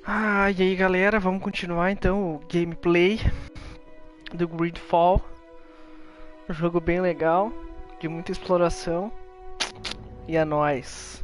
Ah, e aí galera, vamos continuar então o gameplay do GreedFall. Um jogo bem legal, de muita exploração. E é nóis.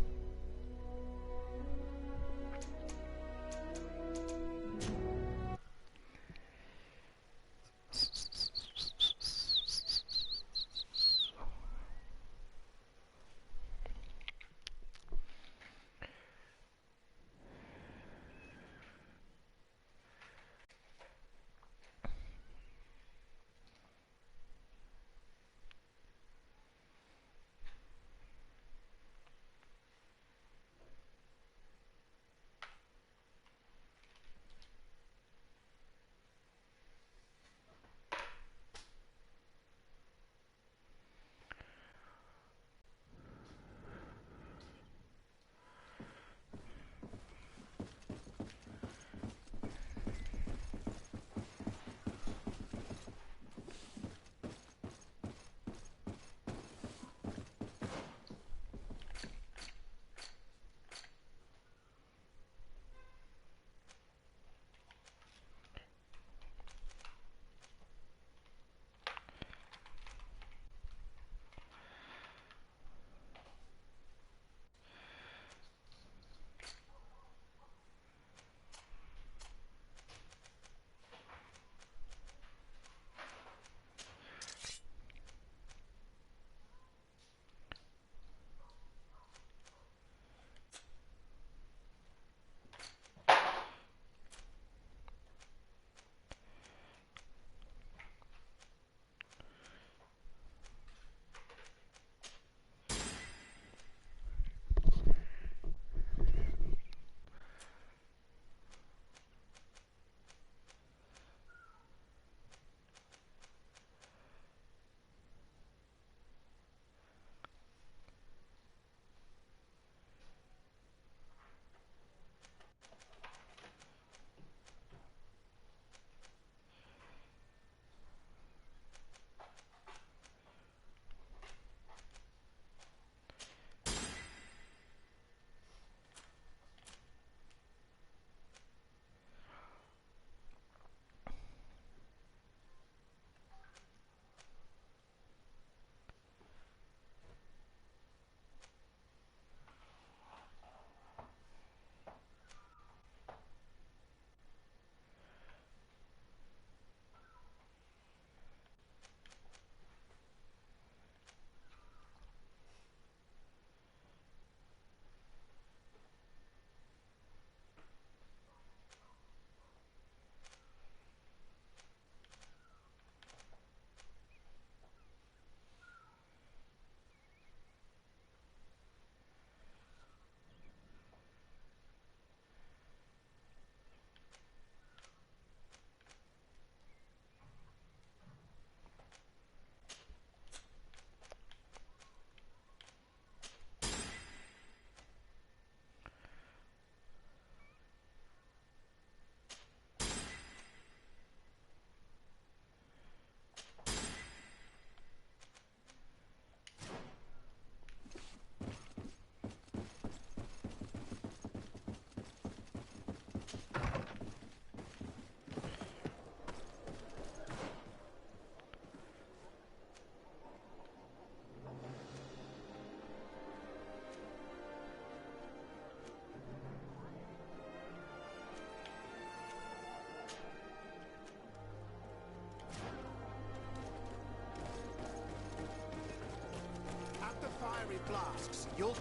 At the fiery flasks, you'll...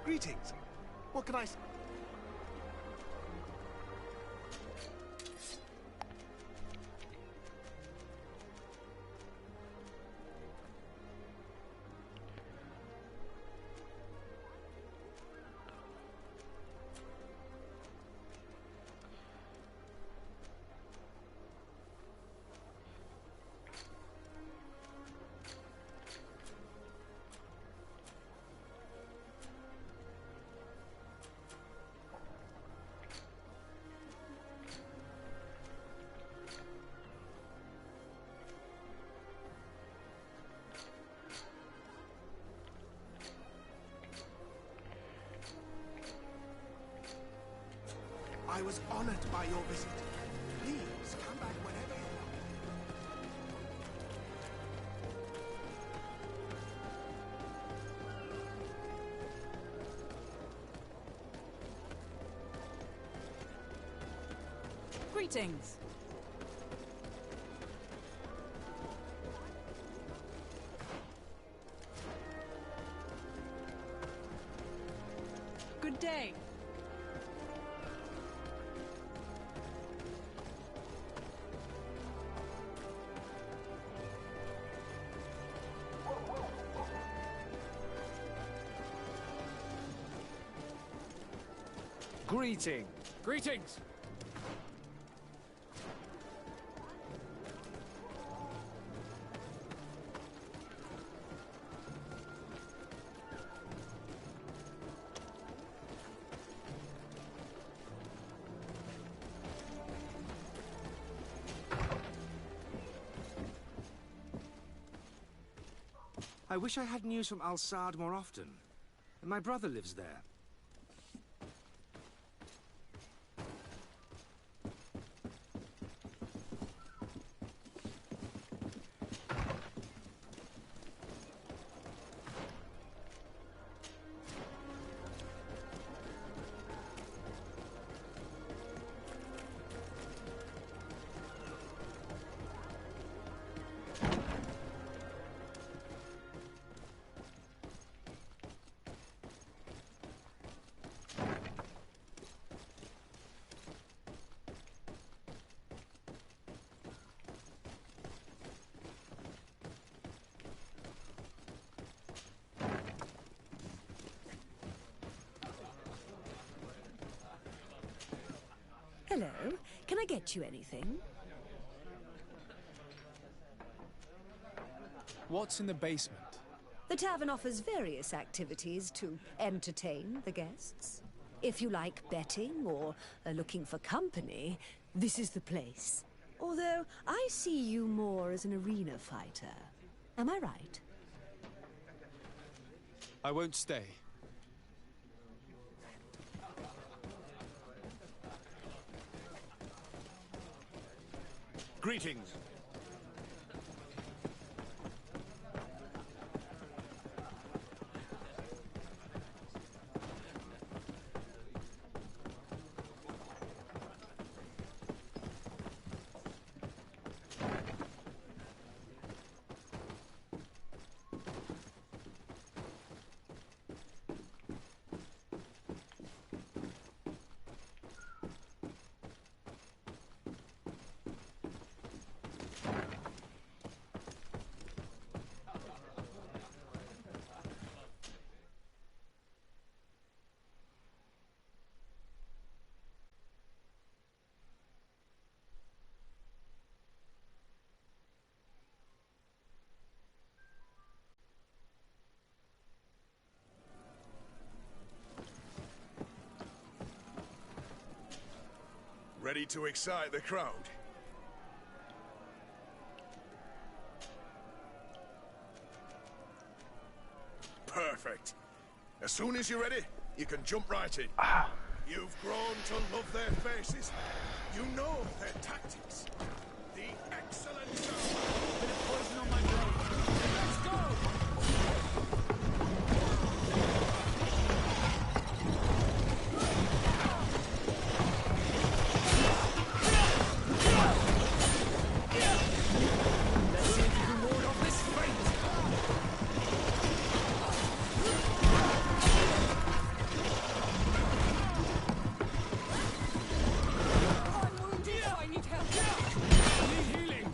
Greetings. What can I... I was honored by your visit. Please come back whenever you want. Greetings. Good day. Greetings. Greetings! I wish I had news from Al-Saad more often. My brother lives there. Hello, can I get you anything? What's in the basement? The tavern offers various activities to entertain the guests. If you like betting or are looking for company, this is the place. Although I see you more as an arena fighter. Am I right? I won't stay. Greetings. Ready to excite the crowd? Perfect. As soon as you're ready, you can jump right in. You've grown to love their faces. You know their tactics. The excellent sound. Bit of poison on my brain. Let's go! Let's see if you can ward off this fate! I'm wounded. I need help. Need healing!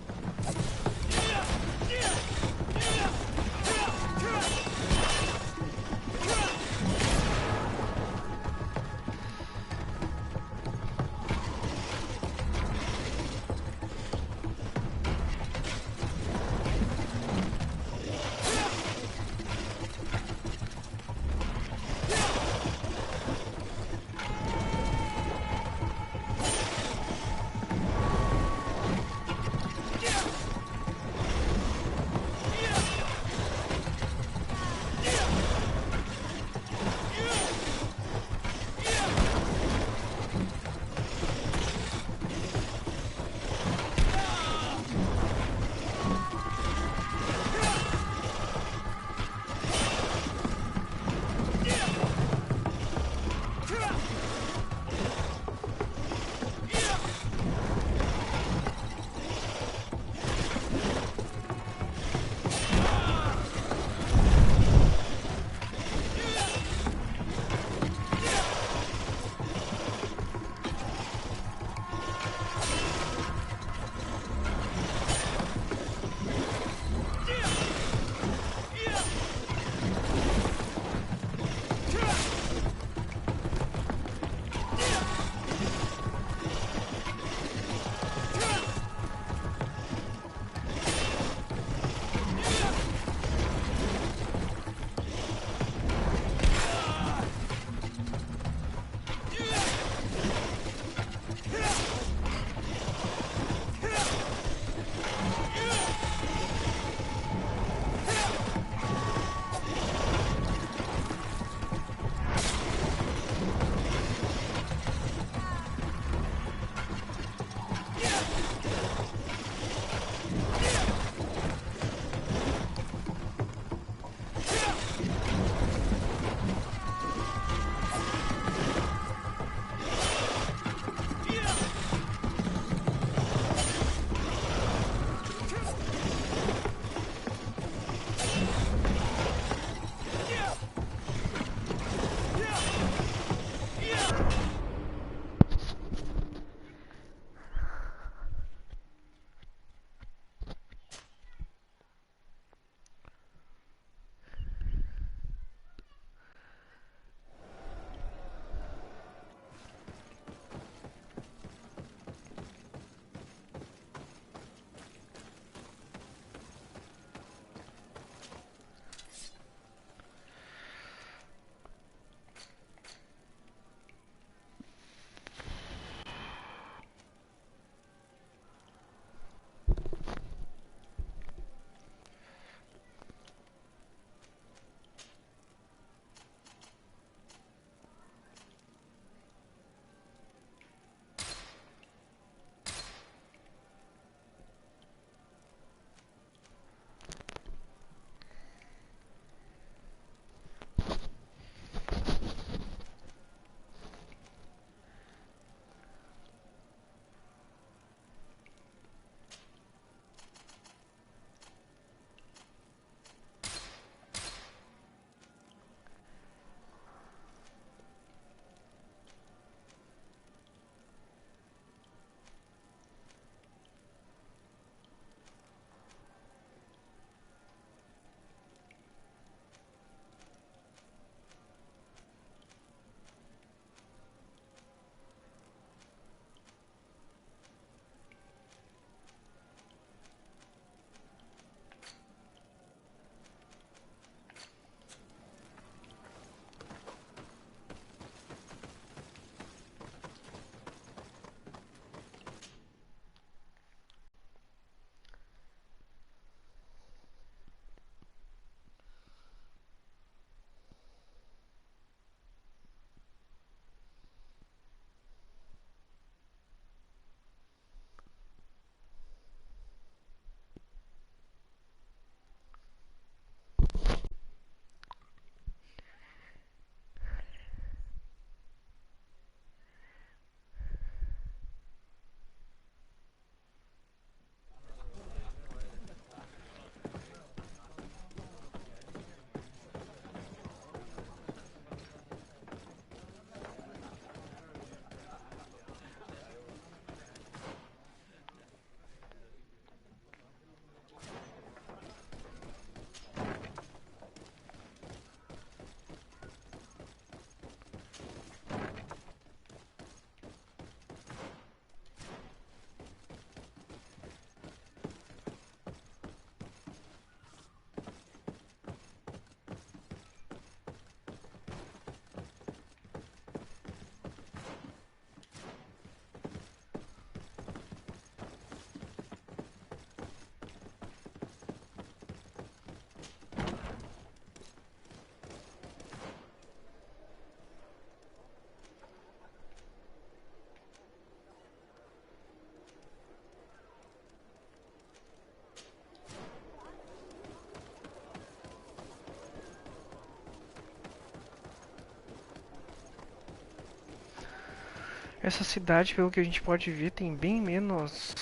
Essa cidade, pelo que a gente pode ver, tem bem menos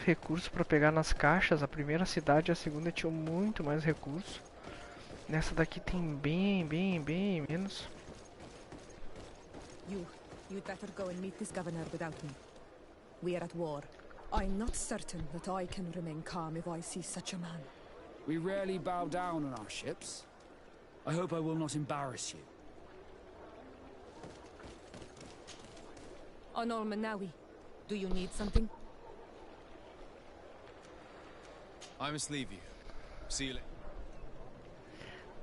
recursos para pegar nas caixas. A primeira cidade e a segunda tinham muito mais recursos. Nessa daqui tem bem menos. You'd better go and meet this governor without me. We are at war. I'm not certain that I can remain calm if I see such a man. We rarely bow down on our ships. I hope I will not embarrass you. Honor Manawi, do you need something? I must leave you. See you later.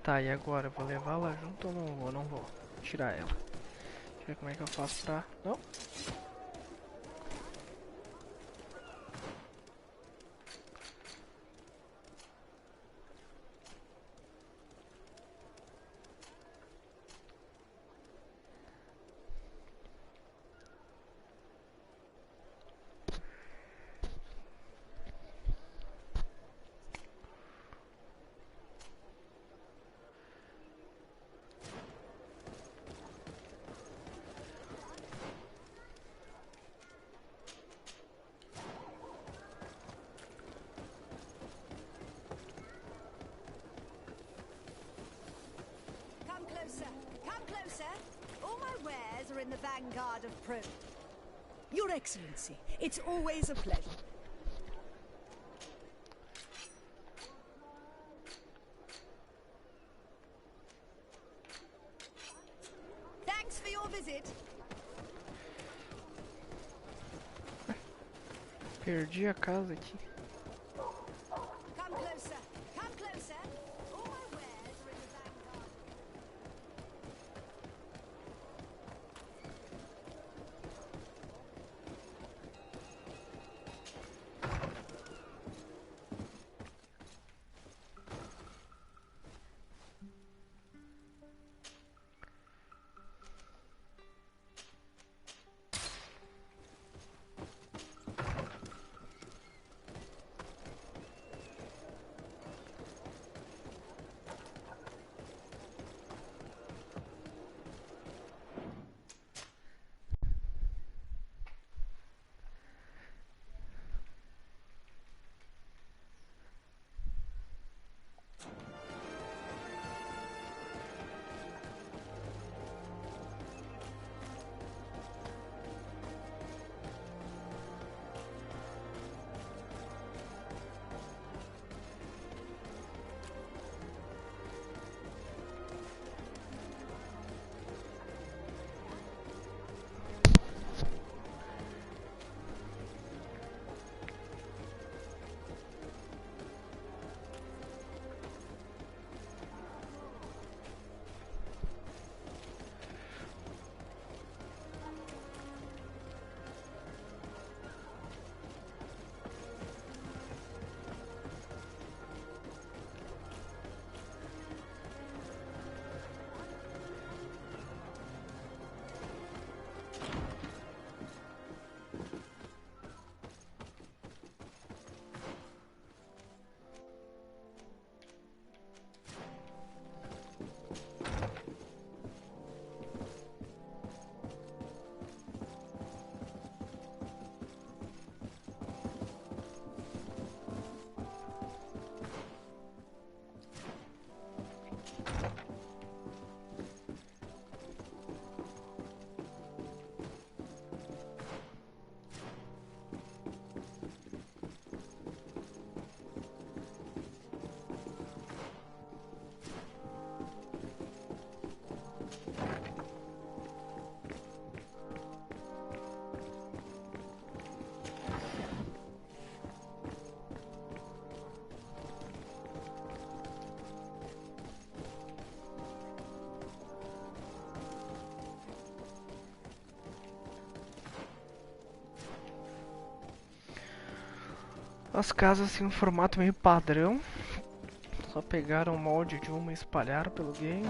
Tá, e agora? Eu vou levar ela junto ou não vou? Não vou. Vou tirar ela. Deixa eu ver como é que eu faço pra... Não. Come closer. All my wares are in the vanguard of Pro. Your Excellency, it's always a pleasure. Thanks for your visit. Perdi a casa aqui. Come closer. Come closer. All my wares are in the vanguard. As casas têm um formato meio padrão. Só pegaram o molde de uma e espalharam pelo game.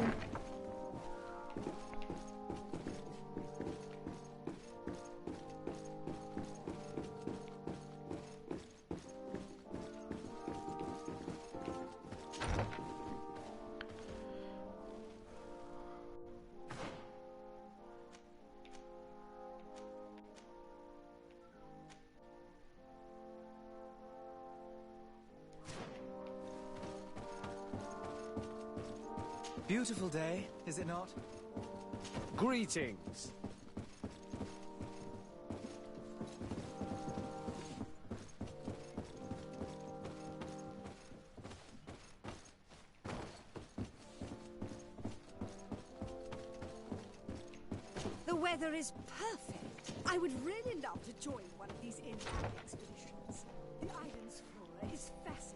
Beautiful day, is it not? Greetings. The weather is perfect. I would really love to join one of these inland expeditions. The island's flora is fascinating.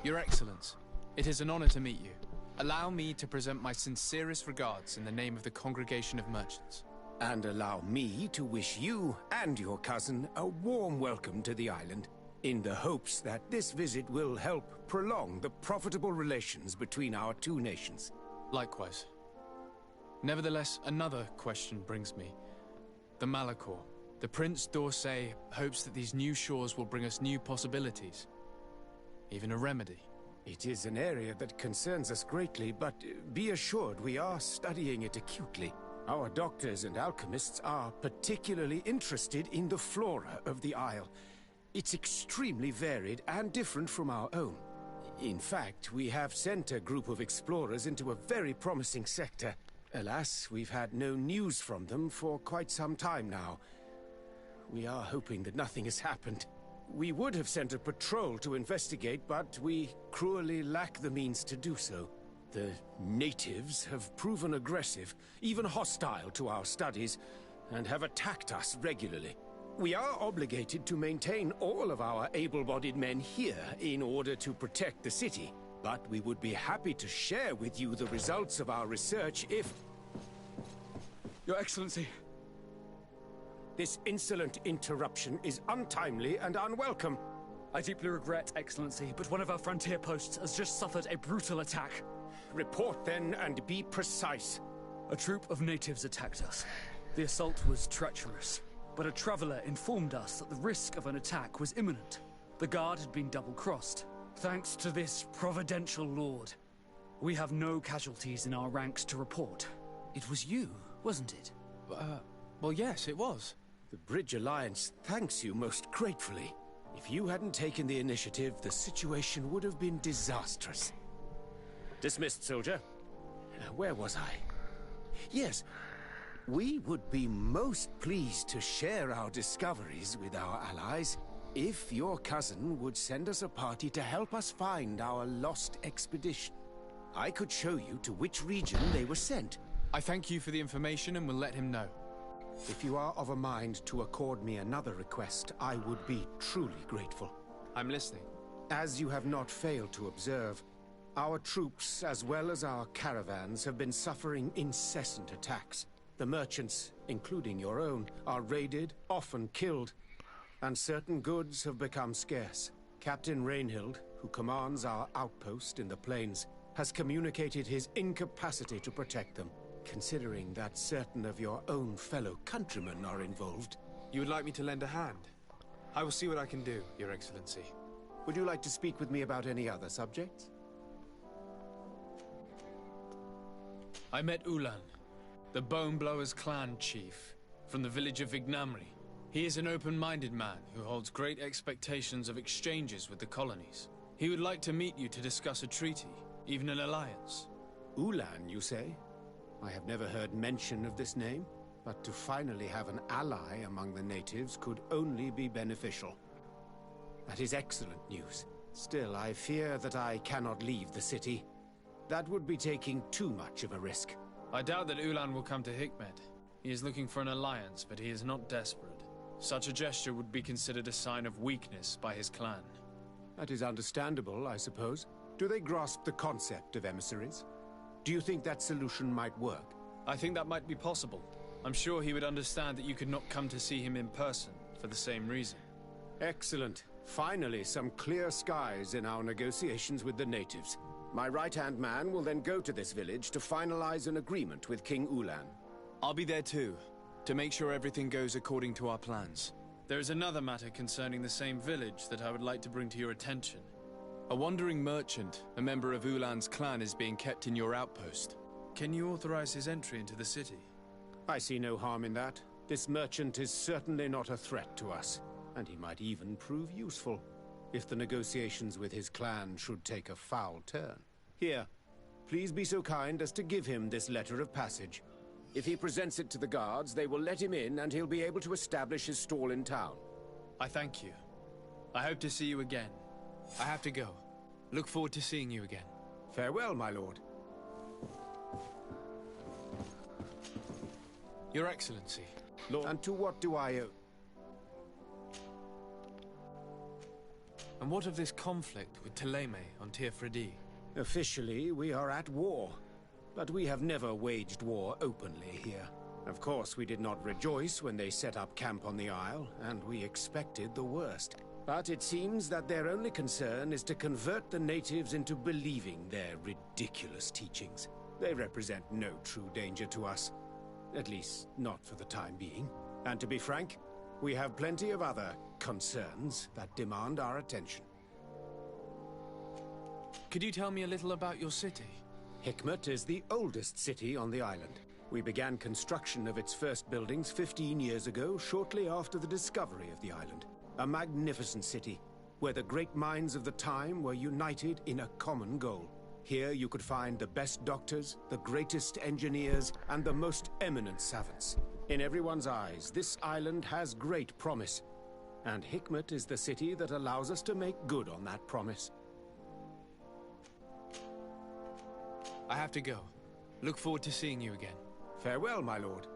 Your Excellence, it is an honor to meet you. Allow me to present my sincerest regards in the name of the Congregation of Merchants. And allow me to wish you and your cousin a warm welcome to the island, in the hopes that this visit will help prolong the profitable relations between our two nations. Likewise. Nevertheless, another question brings me. The Malachor. The Prince d'Orsay hopes that these new shores will bring us new possibilities. Even a remedy. It is an area that concerns us greatly, but be assured we are studying it acutely. Our doctors and alchemists are particularly interested in the flora of the Isle. It's extremely varied and different from our own. In fact, we have sent a group of explorers into a very promising sector. Alas, we've had no news from them for quite some time now. We are hoping that nothing has happened. We would have sent a patrol to investigate, but we cruelly lack the means to do so. The natives have proven aggressive, even hostile to our studies, and have attacked us regularly. We are obligated to maintain all of our able-bodied men here in order to protect the city, but we would be happy to share with you the results of our research if... Your Excellency. This insolent interruption is untimely and unwelcome. I deeply regret, Excellency, but one of our frontier posts has just suffered a brutal attack. Report then, and be precise. A troop of natives attacked us. The assault was treacherous, but a traveler informed us that the risk of an attack was imminent. The guard had been double-crossed. Thanks to this providential lord, we have no casualties in our ranks to report. It was you, wasn't it? Well, yes, it was. The Bridge Alliance thanks you most gratefully. If you hadn't taken the initiative, the situation would have been disastrous. Dismissed, soldier. Where was I? Yes, we would be most pleased to share our discoveries with our allies if your cousin would send us a party to help us find our lost expedition. I could show you to which region they were sent. I thank you for the information and will let him know. If you are of a mind to accord me another request, I would be truly grateful. I'm listening. As you have not failed to observe, our troops, as well as our caravans, have been suffering incessant attacks. The merchants, including your own, are raided, often killed, and certain goods have become scarce. Captain Rainhild, who commands our outpost in the plains, has communicated his incapacity to protect them. Considering that certain of your own fellow countrymen are involved. You would like me to lend a hand? I will see what I can do, Your Excellency. Would you like to speak with me about any other subjects? I met Ulan, the Boneblower's clan chief, from the village of Vignamri. He is an open-minded man who holds great expectations of exchanges with the colonies. He would like to meet you to discuss a treaty, even an alliance. Ulan, you say? I have never heard mention of this name, but to finally have an ally among the natives could only be beneficial. That is excellent news. Still, I fear that I cannot leave the city. That would be taking too much of a risk. I doubt that Ulan will come to Hikmet. He is looking for an alliance, but he is not desperate. Such a gesture would be considered a sign of weakness by his clan. That is understandable, I suppose. Do they grasp the concept of emissaries? Do you think that solution might work? I think that might be possible. I'm sure he would understand that you could not come to see him in person for the same reason. Excellent. Finally, some clear skies in our negotiations with the natives. My right-hand man will then go to this village to finalize an agreement with King Ulan. I'll be there too, to make sure everything goes according to our plans. There is another matter concerning the same village that I would like to bring to your attention. A wandering merchant, a member of Ulan's clan, is being kept in your outpost. Can you authorize his entry into the city? I see no harm in that. This merchant is certainly not a threat to us, and he might even prove useful, if the negotiations with his clan should take a foul turn. Here, please be so kind as to give him this letter of passage. If he presents it to the guards, they will let him in and he'll be able to establish his stall in town. I thank you. I hope to see you again. I have to go. Look forward to seeing you again. Farewell, my lord. Your Excellency. Lord, and to what do I owe? And what of this conflict with Teleme on Tir Fredi? Officially, we are at war. But we have never waged war openly here. Of course, we did not rejoice when they set up camp on the Isle, and we expected the worst. But it seems that their only concern is to convert the natives into believing their ridiculous teachings. They represent no true danger to us. At least, not for the time being. And to be frank, we have plenty of other concerns that demand our attention. Could you tell me a little about your city? Hikmet is the oldest city on the island. We began construction of its first buildings 15 years ago, shortly after the discovery of the island. A magnificent city, where the great minds of the time were united in a common goal. Here you could find the best doctors, the greatest engineers, and the most eminent savants. In everyone's eyes, this island has great promise. And Hikmet is the city that allows us to make good on that promise. I have to go. Look forward to seeing you again. Farewell, my lord.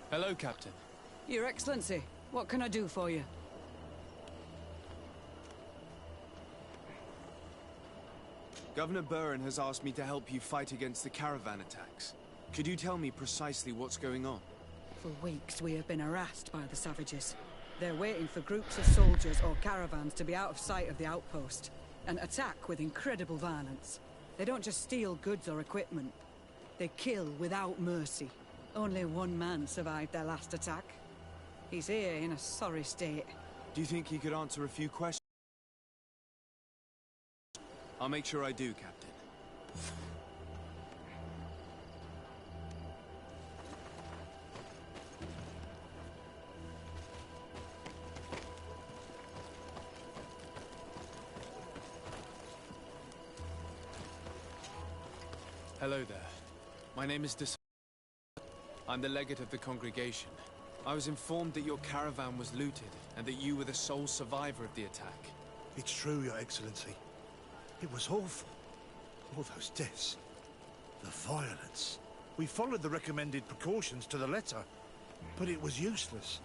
Hello, Captain. Your Excellency, what can I do for you? Governor Buren has asked me to help you fight against the caravan attacks. Could you tell me precisely what's going on? For weeks we have been harassed by the savages. They're waiting for groups of soldiers or caravans to be out of sight of the outpost and attack with incredible violence. They don't just steal goods or equipment. They kill without mercy. Only one man survived their last attack. He's here in a sorry state. Do you think he could answer a few questions? I'll make sure I do, Captain. Hello there. My name is I'm the legate of the congregation. I was informed that your caravan was looted, and that you were the sole survivor of the attack. It's true, Your Excellency. It was awful. All those deaths. The violence. We followed the recommended precautions to the letter, but it was useless.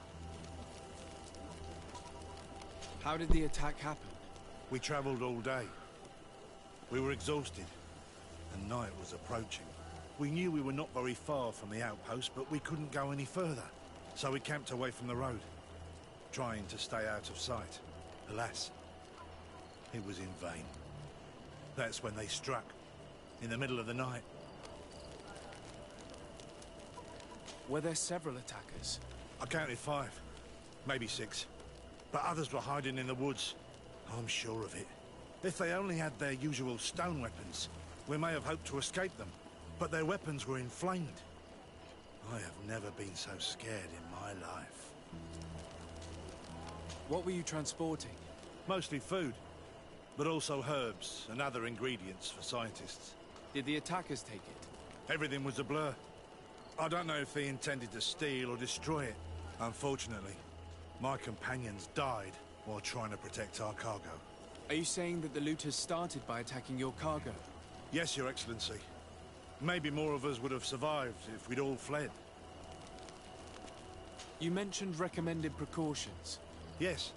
How did the attack happen? We traveled all day. We were exhausted, and night was approaching. We knew we were not very far from the outpost, but we couldn't go any further. So we camped away from the road, trying to stay out of sight. Alas, it was in vain. That's when they struck, in the middle of the night. Were there several attackers? I counted 5, maybe 6. But others were hiding in the woods. I'm sure of it. If they only had their usual stone weapons, we may have hoped to escape them. But their weapons were inflamed. I have never been so scared in my life. What were you transporting? Mostly food, but also herbs and other ingredients for scientists. Did the attackers take it? Everything was a blur. I don't know if they intended to steal or destroy it. Unfortunately, my companions died while trying to protect our cargo. Are you saying that the looters started by attacking your cargo? Yes, Your Excellency. Maybe more of us would have survived if we'd all fled. You mentioned recommended precautions. Yes.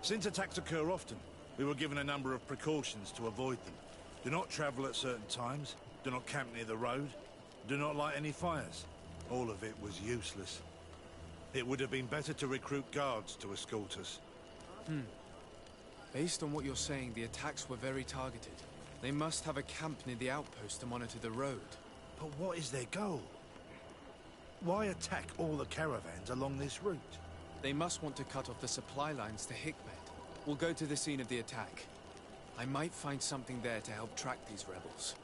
Since attacks occur often, we were given a number of precautions to avoid them. Do not travel at certain times, do not camp near the road, do not light any fires. All of it was useless. It would have been better to recruit guards to escort us. Based on what you're saying, the attacks were very targeted. They must have a camp near the outpost to monitor the road. But what is their goal? Why attack all the caravans along this route? They must want to cut off the supply lines to Hikmet. We'll go to the scene of the attack. I might find something there to help track these rebels.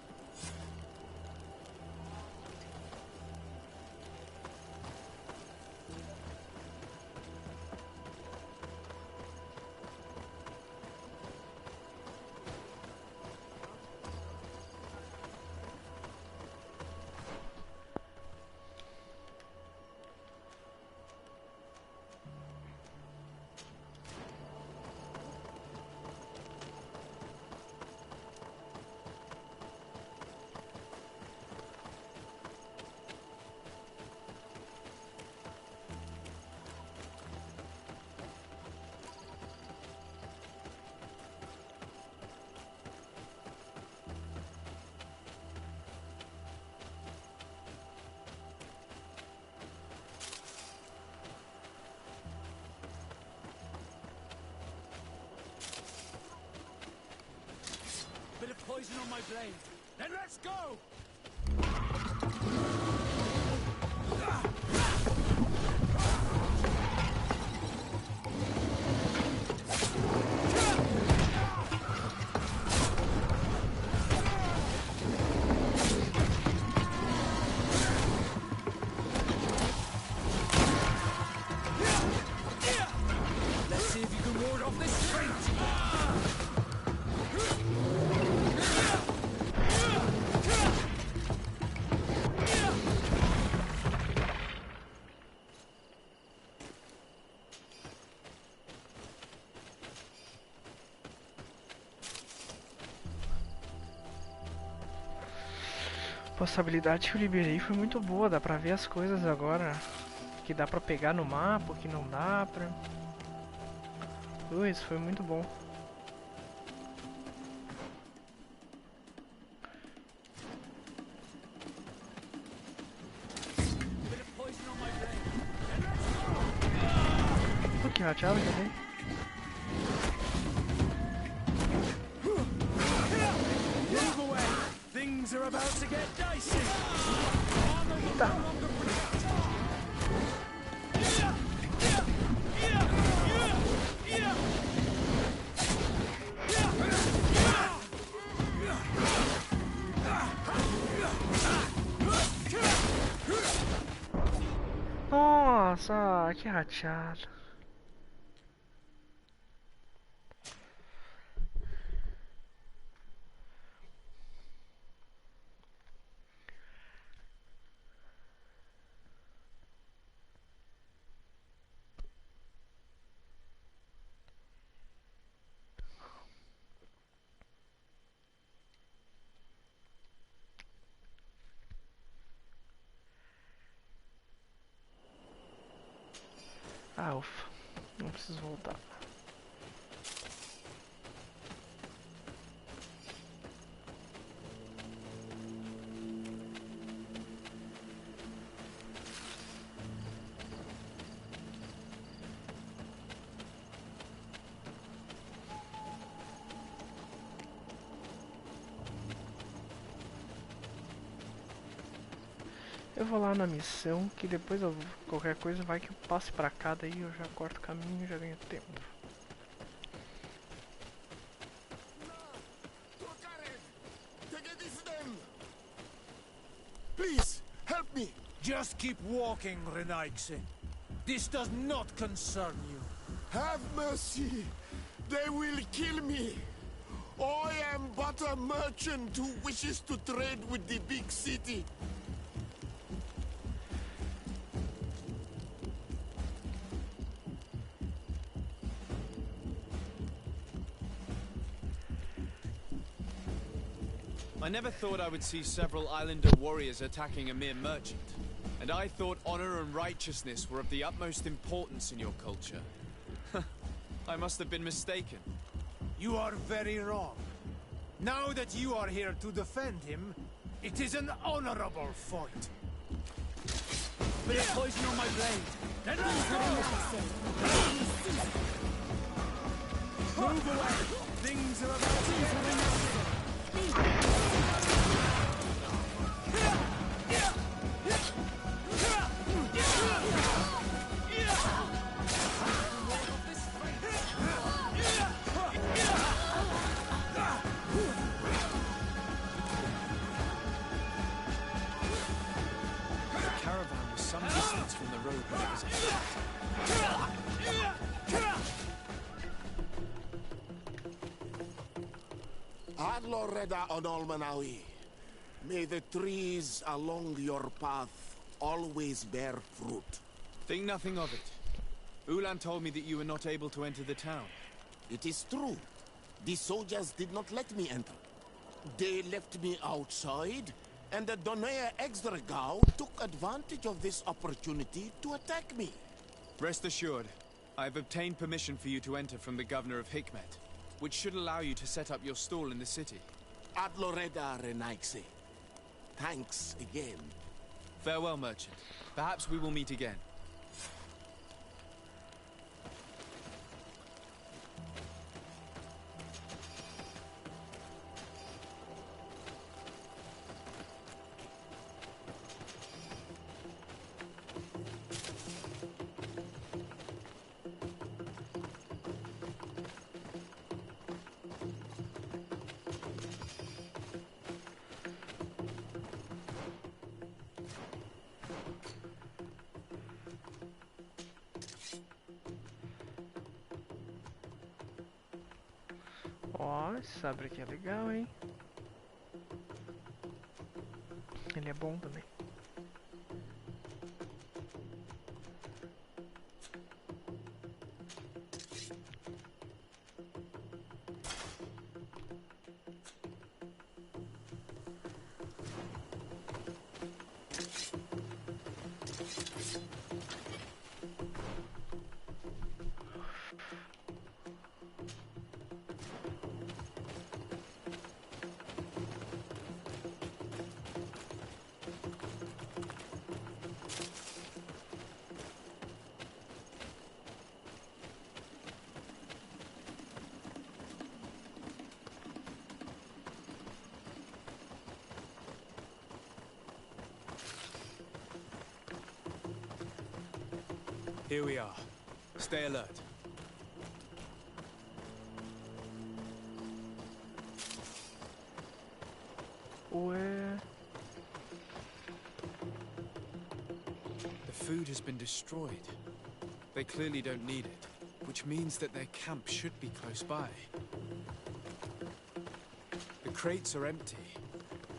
Bit of poison on my blade. Then let's go! Let's see if you can ward off this straight! A possibilidade que eu liberei foi muito boa, dá pra ver as coisas agora. que dá pra pegar no mapa, o que não dá pra... Isso foi muito bom. Que rateado também. Eita. Nossa, que rateado. Ah, ufa. Não preciso voltar. Eu vou lá na missão, que depois eu qualquer coisa vai que eu passe pra cá, daí eu já corto o caminho e já ganho tempo. Please, help me! Just keep walking, Renaigse. This does not concern you. Have mercy! They will kill me! I am but a merchant who wishes to trade with the big city. I never thought I would see several islander warriors attacking a mere merchant. And I thought honor and righteousness were of the utmost importance in your culture. I must have been mistaken. You are very wrong. Now that you are here to defend him, it is an honorable fight. Bit of poison on my blade. Then let's go! Move away! Things are about to get Loreda on Olmanawi. May the trees along your path always bear fruit. Think nothing of it. Ulan told me that you were not able to enter the town. It is true. The soldiers did not let me enter. They left me outside, and the Donea Exdragao took advantage of this opportunity to attack me. Rest assured, I have obtained permission for you to enter from the governor of Hikmet, which should allow you to set up your stall in the city. Ad Loreda Renaigse. Thanks again. Farewell, merchant. Perhaps we will meet again. Ó, esse sabre aqui é legal, hein? Ele é bom também. Here we are. Stay alert. Ué. The food has been destroyed. They clearly don't need it, which means that their camp should be close by. The crates are empty.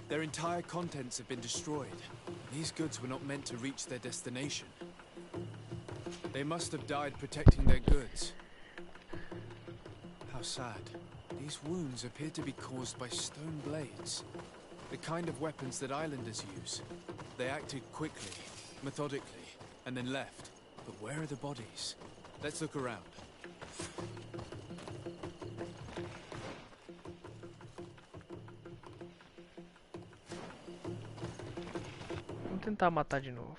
Their entire contents have been destroyed. These goods were not meant to reach their destination. They must have died protecting their goods. How sad. These wounds appear to be caused by stone blades. The kind of weapons that islanders use. They acted quickly, methodically, and then left. But where are the bodies? Let's look around. Vamos tentar matar de novo.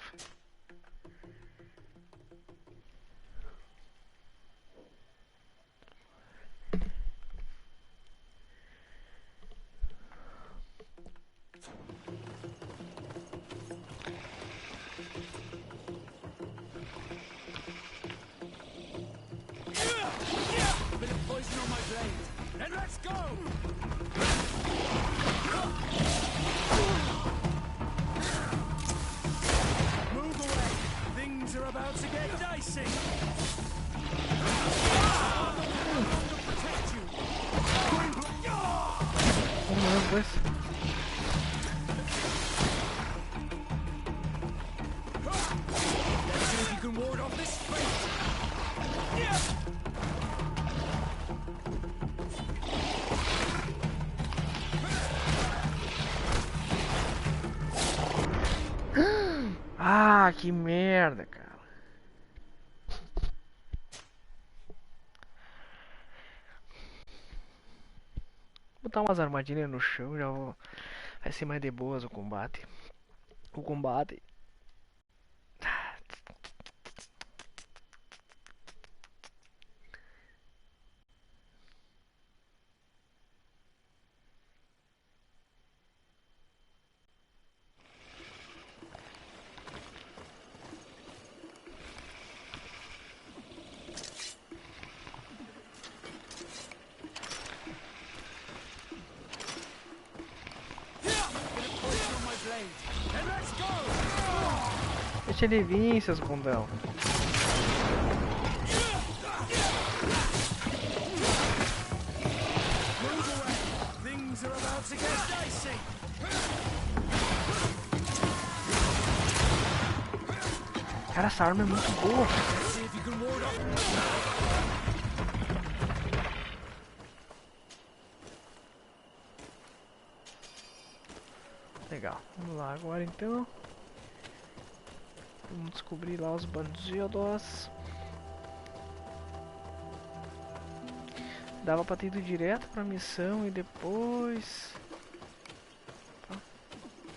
Pues. Let's see if you can ward off this fate. Ah, que merda, cara. Vou botar umas armadilhas no chão, já vou. Vai ser mais de boas o combate. O combate. Deixa ele vir, seus bundão. Cara, essa arma é muito boa. Legal, vamos lá agora então. Vamos descobrir lá os bandidos. Dava pra ter ido direto pra missão e depois...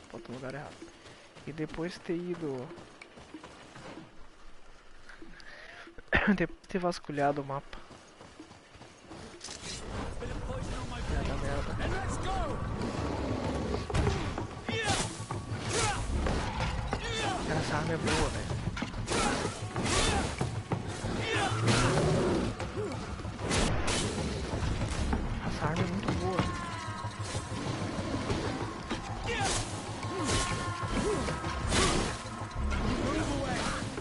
Falta um lugar errado. E depois ter ido... ter vasculhado o mapa. Merda. Cara, essa arma é boa, velho. Essa arma é muito boa.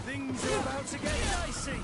Things are about to get dicey.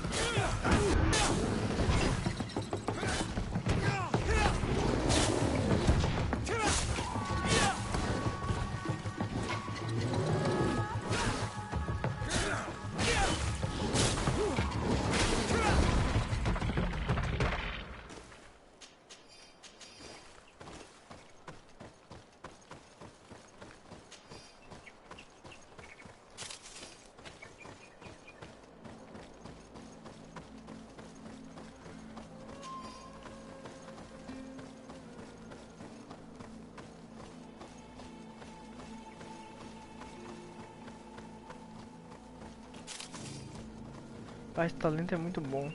Esse talento é muito bom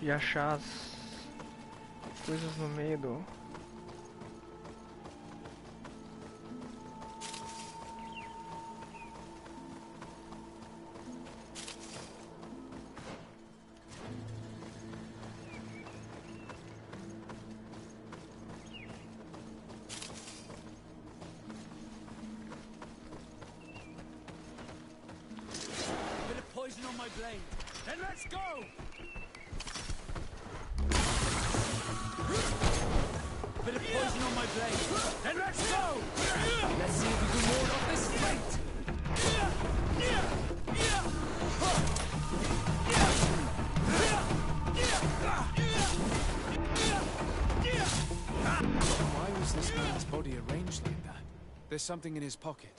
de achar as coisas no meio do... my blade. Then let's go! Bit of poison on my blade. Then let's go! Let's see if we can ward off this fate! Why was this man's body arranged like that? There's something in his pocket.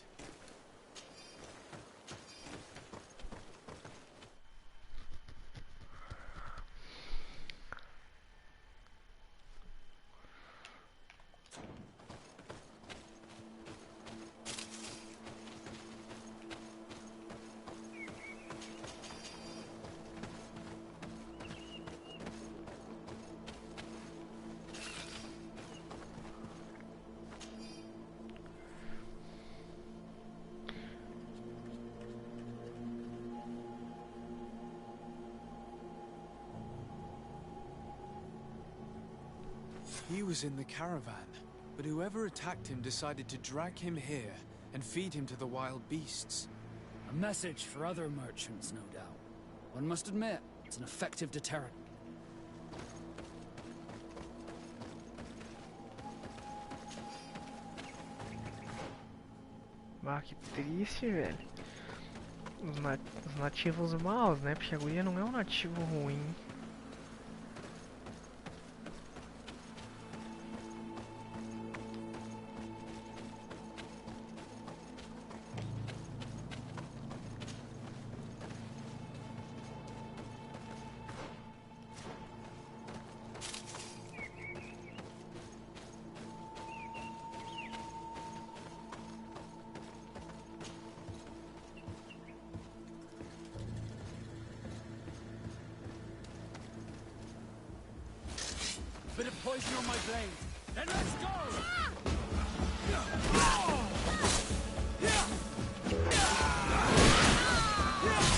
He was in the caravan, but whoever attacked him decided to drag him here and feed him to the wild beasts. A message for other merchants, no doubt. One must admit, it's an effective deterrent. Ah, que triste, velho. Os nativos maus, né? Porque a guria não é um nativo ruim. Bit of poison on my blade. Then let's go!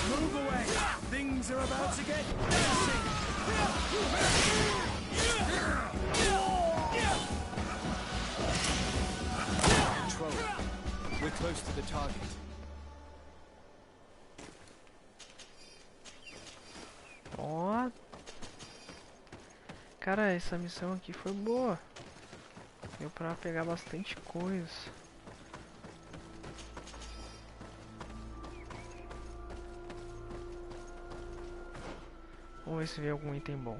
Move away! Things are about to get messy! Control. We're close to the target. Ó. Cara, essa missão aqui foi boa. Deu pra pegar bastante coisa. Vamos ver se vê algum item bom.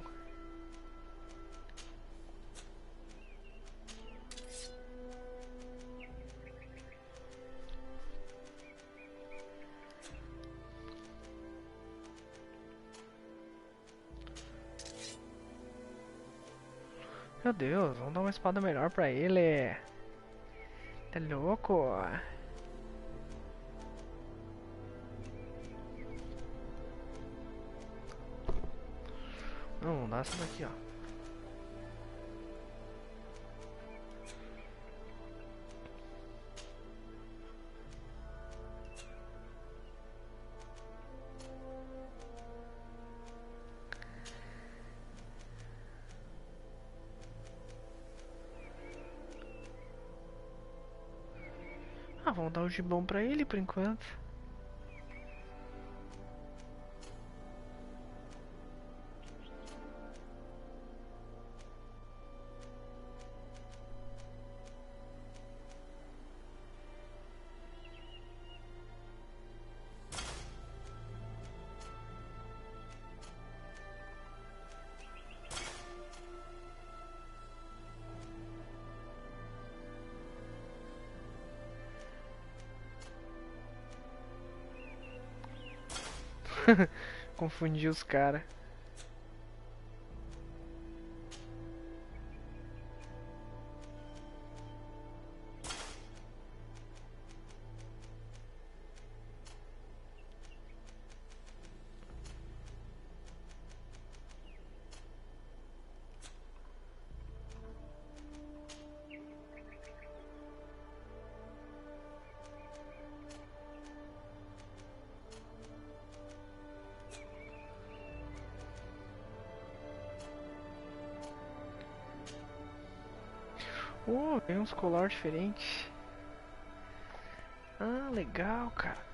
Meu Deus, vamos dar uma espada melhor pra ele. Tá louco? Não, vamos dar essa daqui, ó. Ah, vamos dar o gibão pra ele por enquanto. Confundi os caras. Tem uns colar diferentes. Ah, legal, cara.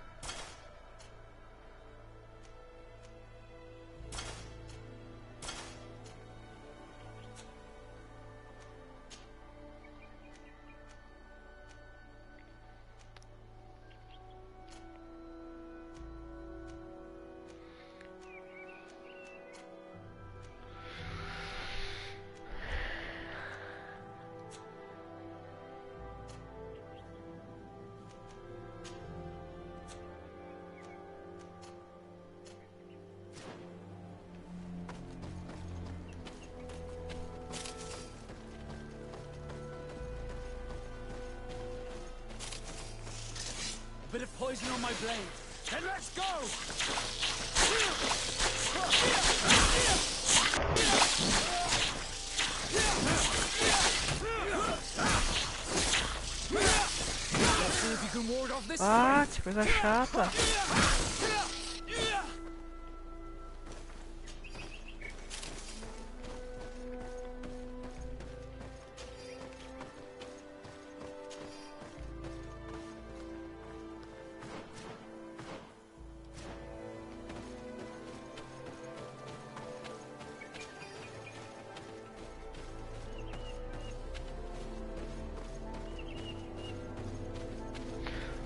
bit of poison on my blade. Then let's go! Let's see if you can ward off this. Ah, que coisa chata.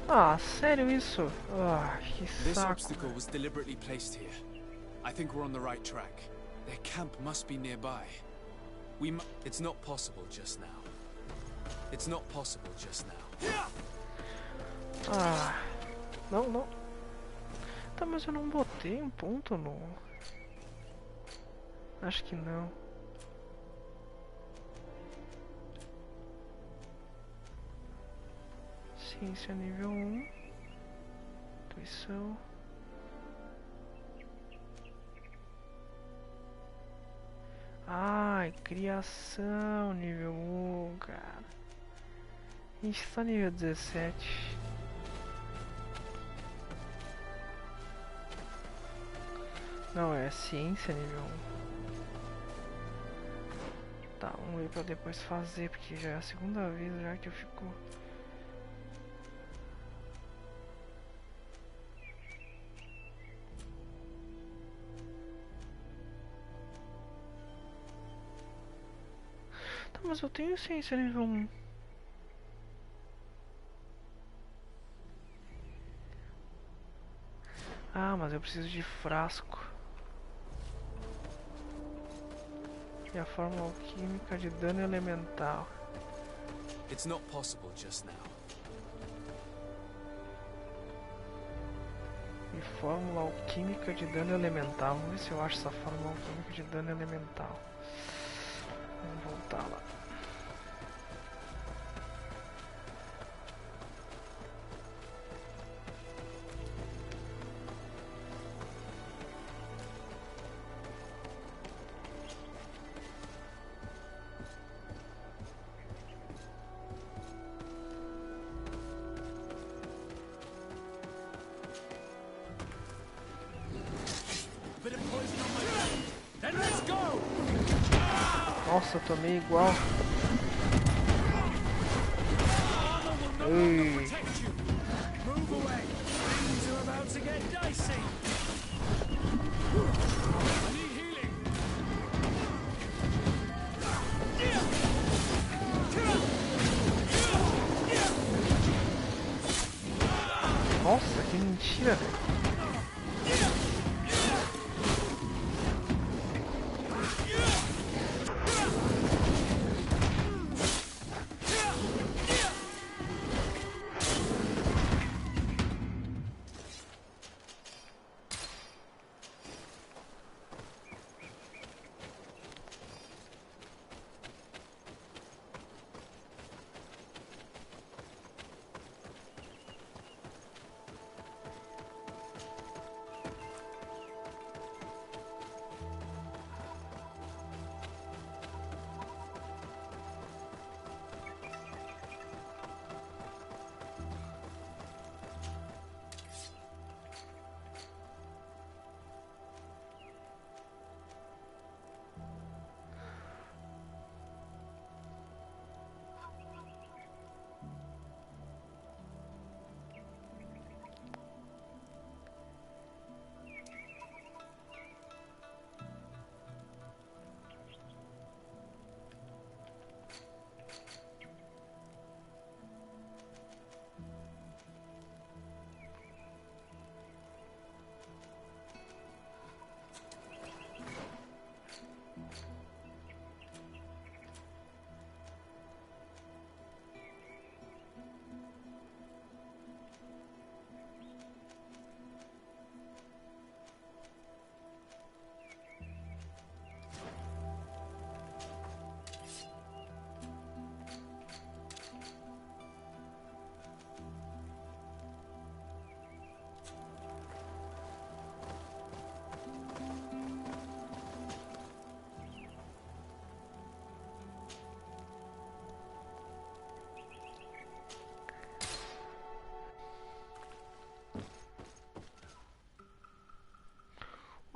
Ah, sério isso? Ah, que This saco. obstacle was deliberately placed here. I think we're on the right track. Their camp must be nearby. It's not possible just now. It's not possible just now. Ah, não, não. Tá, mas eu não botei um ponto no... Acho que não. Ciência nível 1. Intuição. Ai, criação nível 1, cara. A gente tá nível 17. Não, é ciência nível 1. Tá, vamos ver pra depois fazer, porque já é a segunda vez já que eu fico... Tá, mas eu tenho ciência nível 1. Ah, mas eu preciso de frasco. E a fórmula alquímica de dano elemental. It's not possible just now. E fórmula alquímica de dano elemental. Vamos ver se eu acho essa fórmula alquímica de dano elemental. Vamos voltar lá. Nossa, tomei igual. Ei. Nossa, que mentira, velho.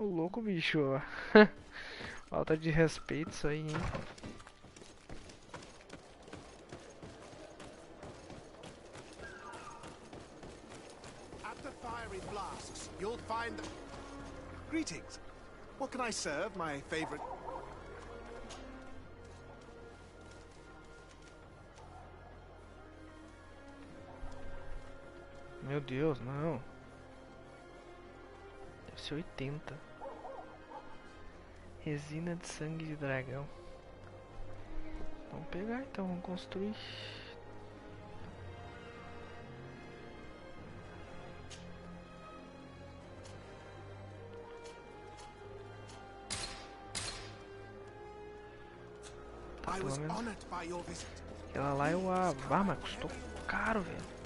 Ô louco, bicho. Falta de respeito isso aí, hein? At the fiery flasks, you'll find the... Greetings. What can I serve, my favorite... Meu Deus, não. Deve ser 80. Resina de sangue de dragão. Vamos pegar então, vamos construir. Tá, pelo menos. Aquela lá eu a... Ah, mas custou caro, velho.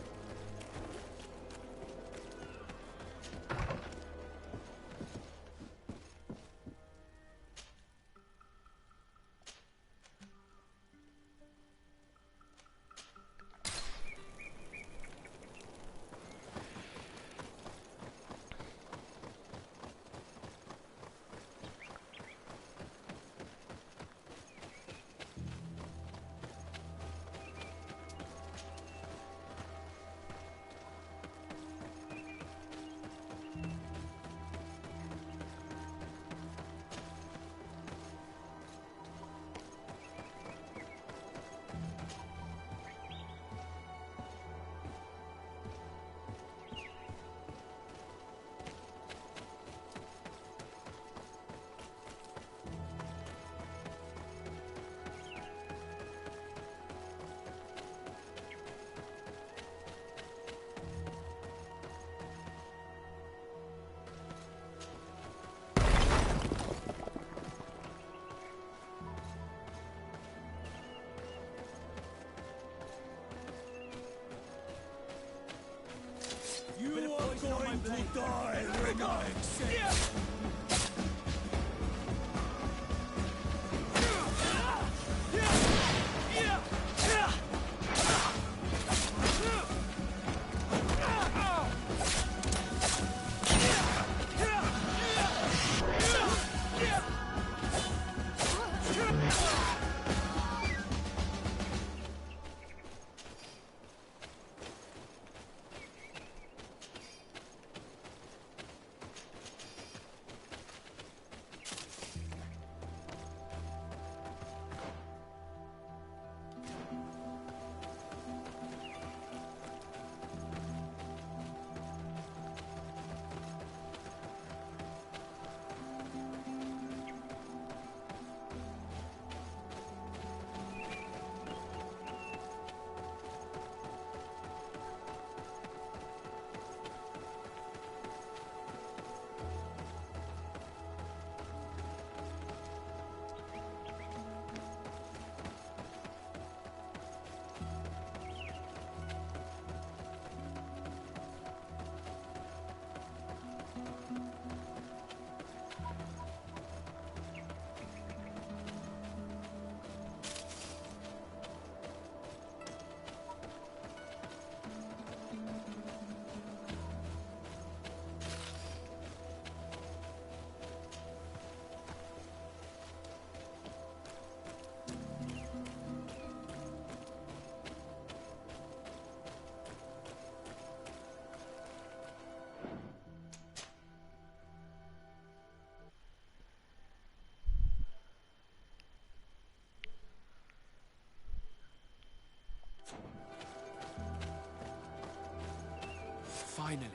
Finally.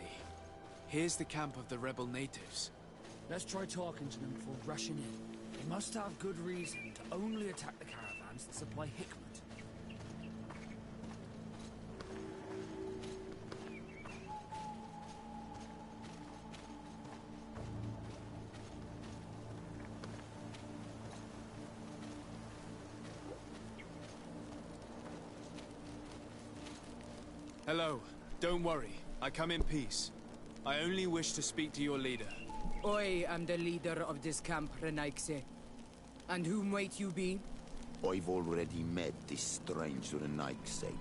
Here's the camp of the rebel natives. Let's try talking to them before rushing in. They must have good reason to only attack the caravans that supply Hickman. Hello. Don't worry. I come in peace. I only wish to speak to your leader. I am the leader of this camp, Renaikse. And who might you be? I've already met this strange Renaikse.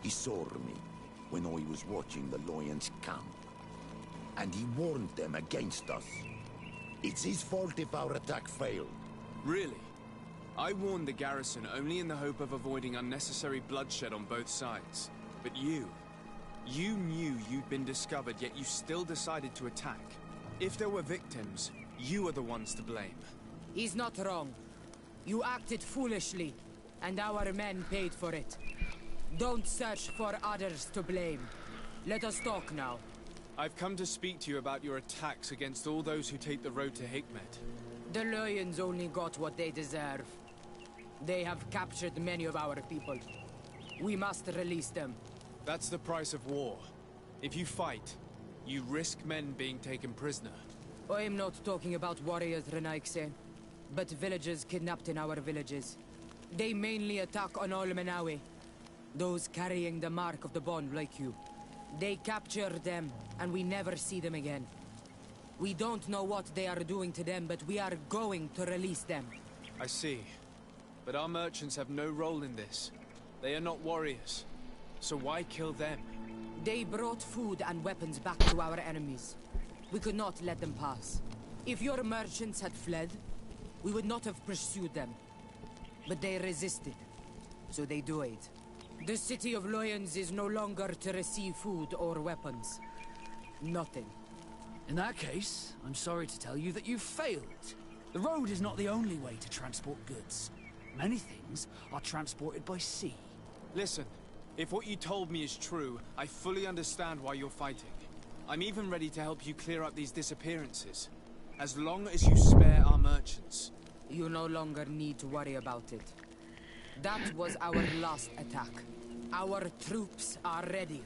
He saw me when I was watching the Lions camp. And he warned them against us. It's his fault if our attack failed. Really? I warned the garrison only in the hope of avoiding unnecessary bloodshed on both sides. But you knew you'd been discovered, yet you still decided to attack. If there were victims, you are the ones to blame. He's not wrong. You acted foolishly, and our men paid for it. Don't search for others to blame. Let us talk now. I've come to speak to you about your attacks against all those who take the road to Hikmet. The Lions only got what they deserve. They have captured many of our people. We must release them. That's the price of war. If you fight, you risk men being taken prisoner. I'm not talking about warriors, Renaikse, but villagers kidnapped in our villages. They mainly attack on Olmenawi, those carrying the mark of the bond like you. They capture them, and we never see them again. We don't know what they are doing to them, but we are going to release them. I see. But our merchants have no role in this. They are not warriors. So why kill them? They brought food and weapons back to our enemies. We could not let them pass. If your merchants had fled, we would not have pursued them. But they resisted, so they died. The city of Loyens is no longer to receive food or weapons. Nothing. In that case, I'm sorry to tell you that you've failed. The road is not the only way to transport goods. Many things are transported by sea. Listen, if what you told me is true, I fully understand why you're fighting. I'm even ready to help you clear up these disappearances. As long as you spare our merchants. You no longer need to worry about it. That was our last attack. Our troops are ready.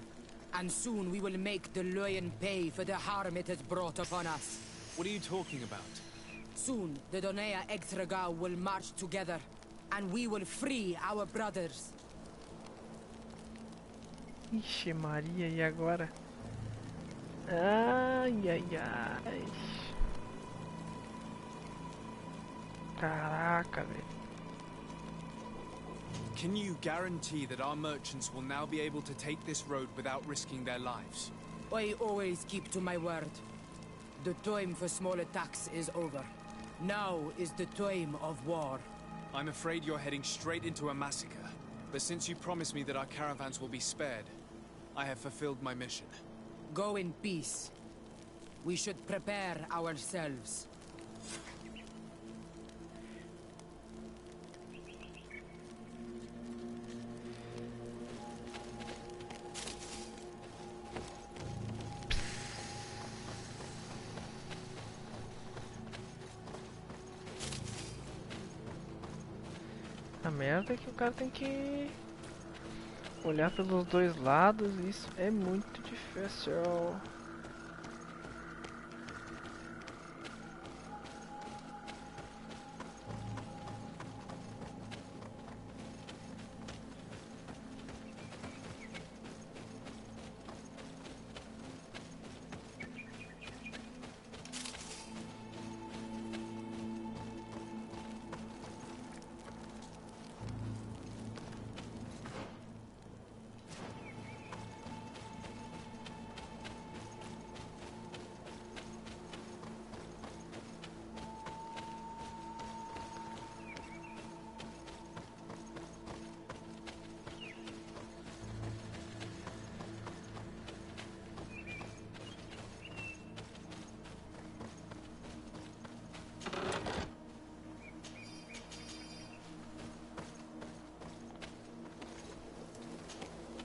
And soon we will make the Loyen pay for the harm it has brought upon us. What are you talking about? Soon, the Donea Extragao will march together, and we will free our brothers. Ixi Maria, e agora? Ai, ai, ai. Caraca, velho. Can you guarantee that our merchants will now be able to take this road without risking their lives? I always keep to my word. The time for small attacks is over. Now is the time of war. I'm afraid you're heading straight into a massacre. But since you promised me that our caravans will be spared, I have fulfilled my mission. Go in peace. We should prepare ourselves. A merda é que o cara tem que olhar pelos dois lados, e isso é muito difícil.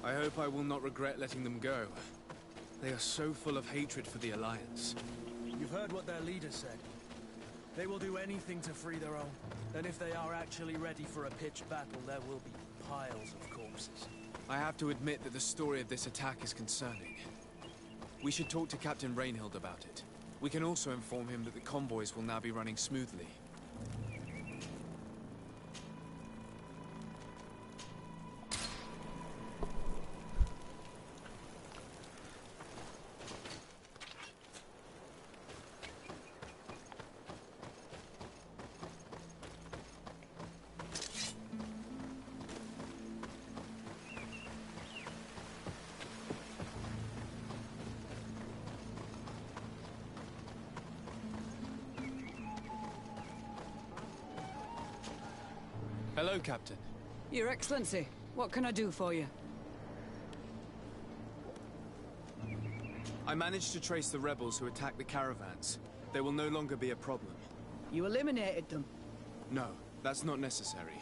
I hope I will not regret letting them go. They are so full of hatred for the Alliance. You've heard what their leader said. They will do anything to free their own. And if they are actually ready for a pitched battle, there will be piles of corpses. I have to admit that the story of this attack is concerning. We should talk to Captain Rainhild about it. We can also inform him that the convoys will now be running smoothly. Hello, Captain. Your Excellency, what can I do for you? I managed to trace the rebels who attacked the caravans. They will no longer be a problem. You eliminated them? No, that's not necessary.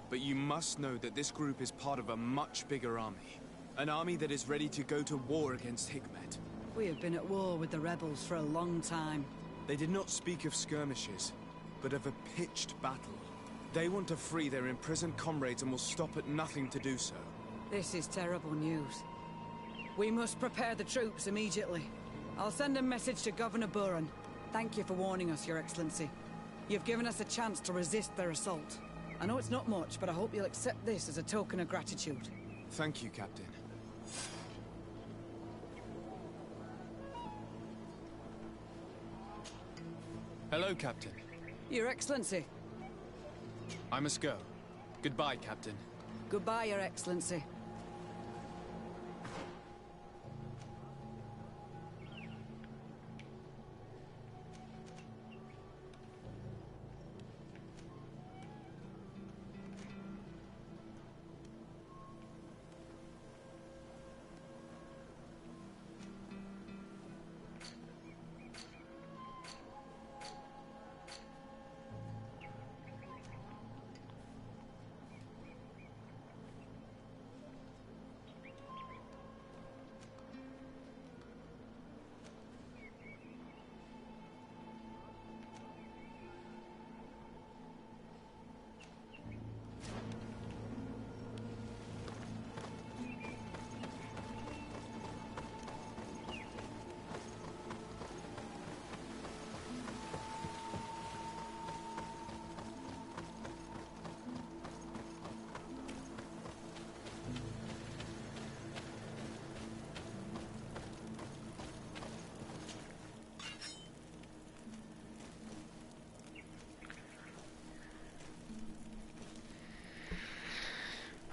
But you must know that this group is part of a much bigger army. An army that is ready to go to war against Hikmet. We have been at war with the rebels for a long time. They did not speak of skirmishes, but of a pitched battle. They want to free their imprisoned comrades and will stop at nothing to do so. This is terrible news. We must prepare the troops immediately. I'll send a message to Governor Buran. Thank you for warning us, Your Excellency. You've given us a chance to resist their assault. I know it's not much, but I hope you'll accept this as a token of gratitude. Thank you, Captain. Hello, Captain. Your Excellency. I must go. Goodbye, Captain. Goodbye, Your Excellency.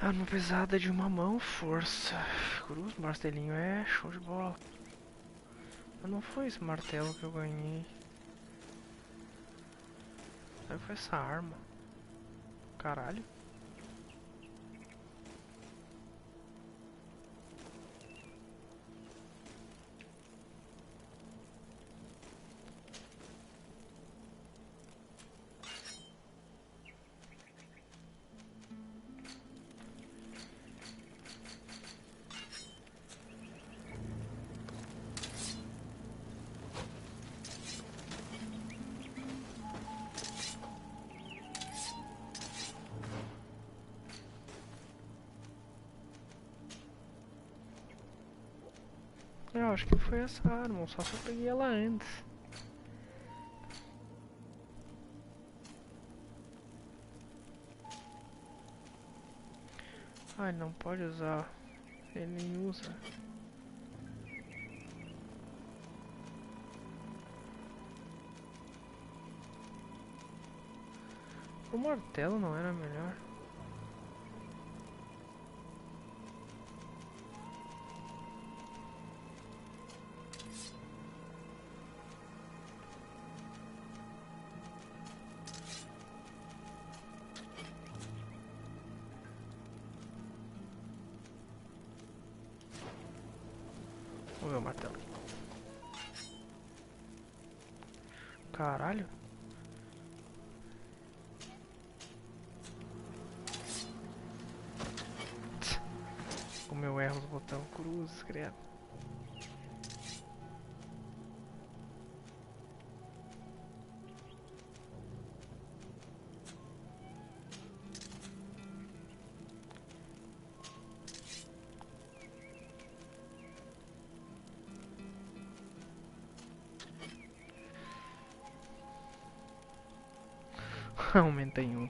Arma pesada de uma mão, força. Cruz, martelinho, é show de bola. Mas não foi esse martelo que eu ganhei. Aí foi essa arma. Caralho. Eu acho que foi essa arma, só se eu peguei ela antes. Ah, ele não pode usar. Ele nem usa. O martelo não era melhor? Vamos ver o martelo. Caralho. Como eu erro os botões cruzes, credo. Aumenta em um.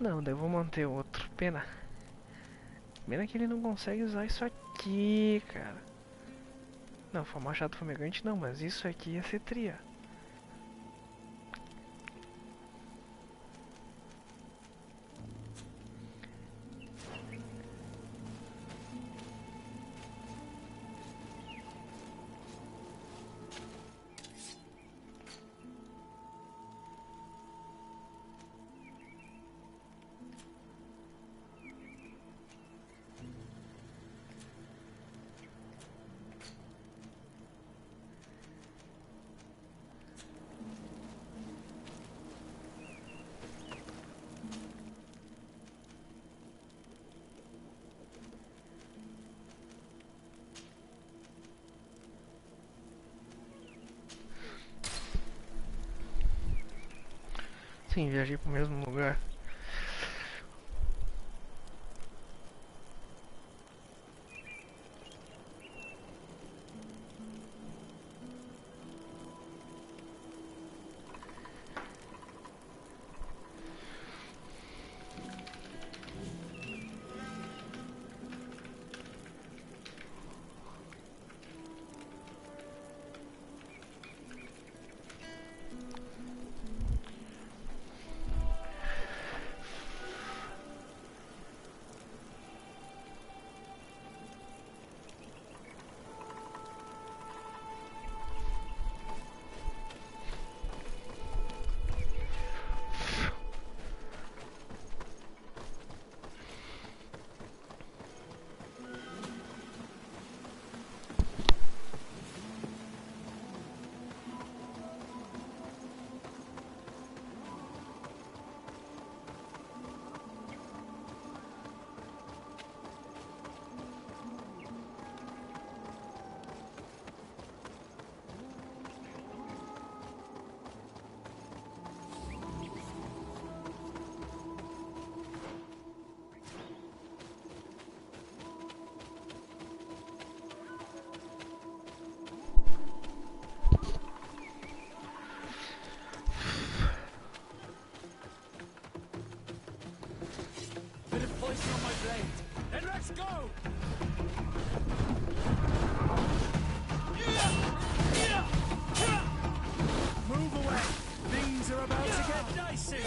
Não, daí eu vou manter outro. Pena. Pena que ele não consegue usar isso aqui, cara. Não, foi machado fumegante não, mas isso aqui ia ser tria. Sim, viajei pro mesmo lugar. Bit of poison on my blade. Then let's go! Move away. Things are about to get dicey.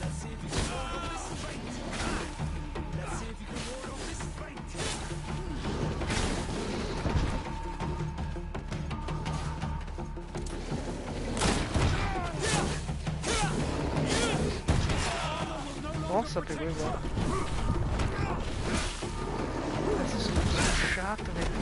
Let's see if you can ward off this fate. Let's see if you can ward off this fate. Nossa, pegou igual. Esses são chato, velho.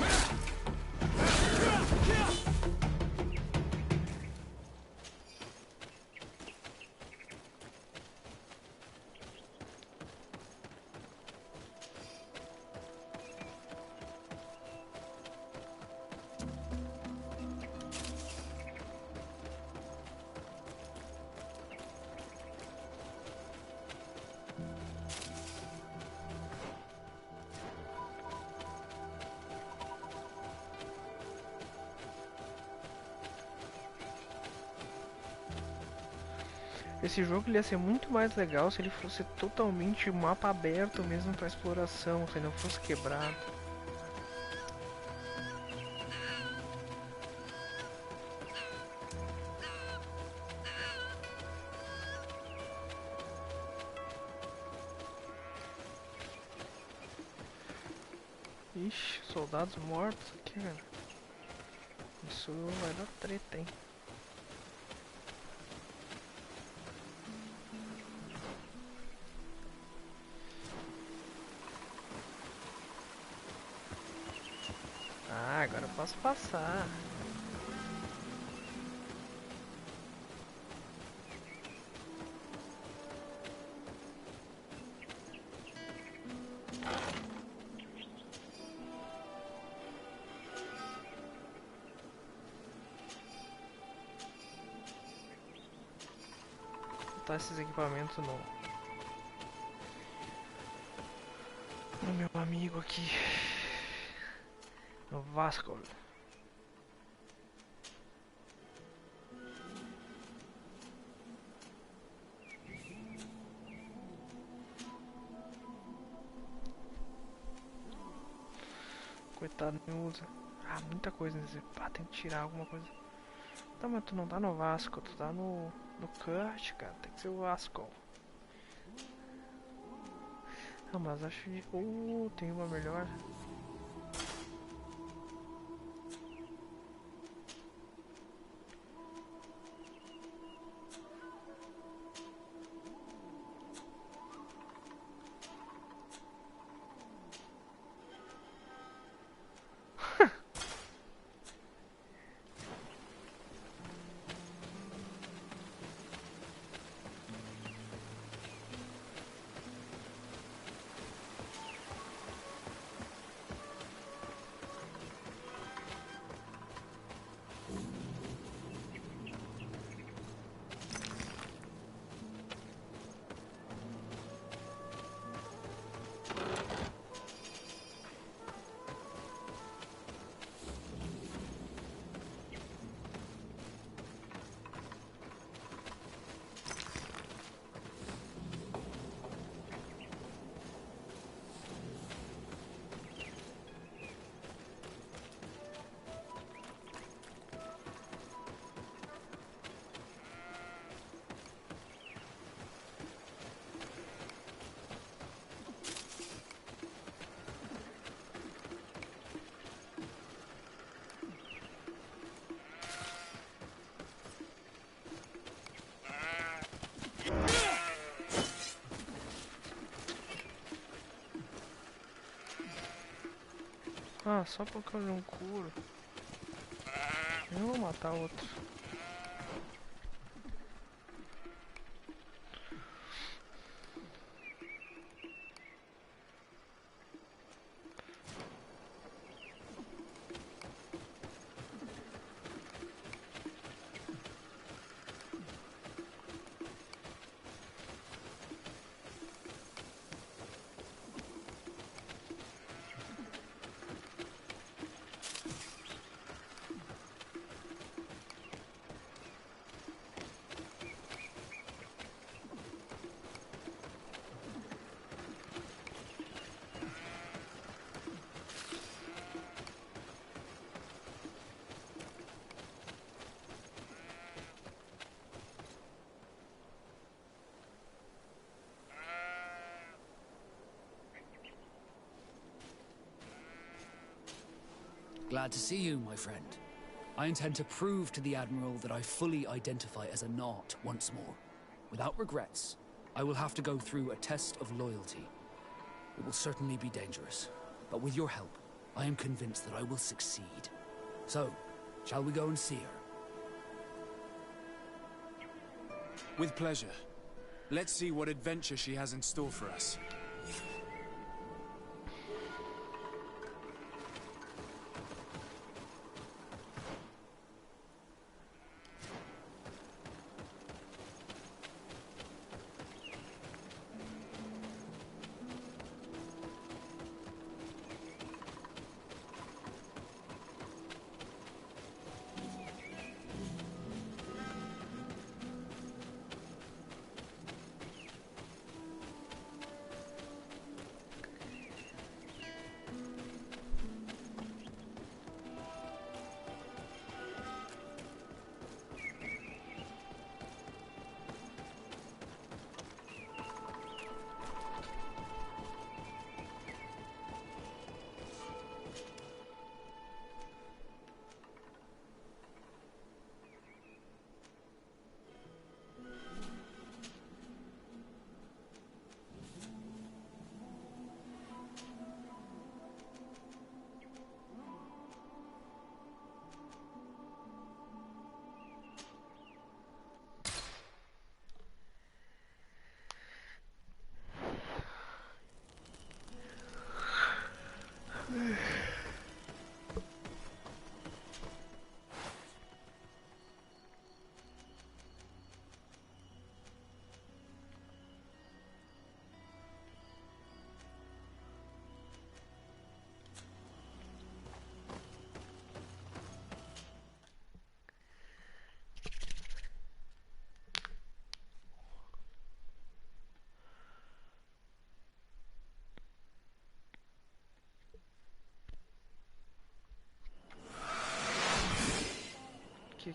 Esse jogo ele ia ser muito mais legal se ele fosse totalmente mapa aberto mesmo para exploração, se não fosse quebrado. Ixi, soldados mortos aqui, cara. Isso vai dar treta, hein? Ah, agora eu posso passar. Vou botar esses equipamentos no meu amigo aqui. No Vasco. Coitado, não usa. Ah, muita coisa nesse. Ah, tem que tirar alguma coisa. Tá, mas tu não tá no Vasco, tu tá no Kurt, cara. Tem que ser o Vasco. Ah, mas acho que. Tem uma melhor. Ah, só por causa de um curo. Eu vou matar outro. Glad to see you, my friend. I intend to prove to the Admiral that I fully identify as a Nart once more. Without regrets, I will have to go through a test of loyalty. It will certainly be dangerous, but with your help, I am convinced that I will succeed. So, shall we go and see her? With pleasure. Let's see what adventure she has in store for us.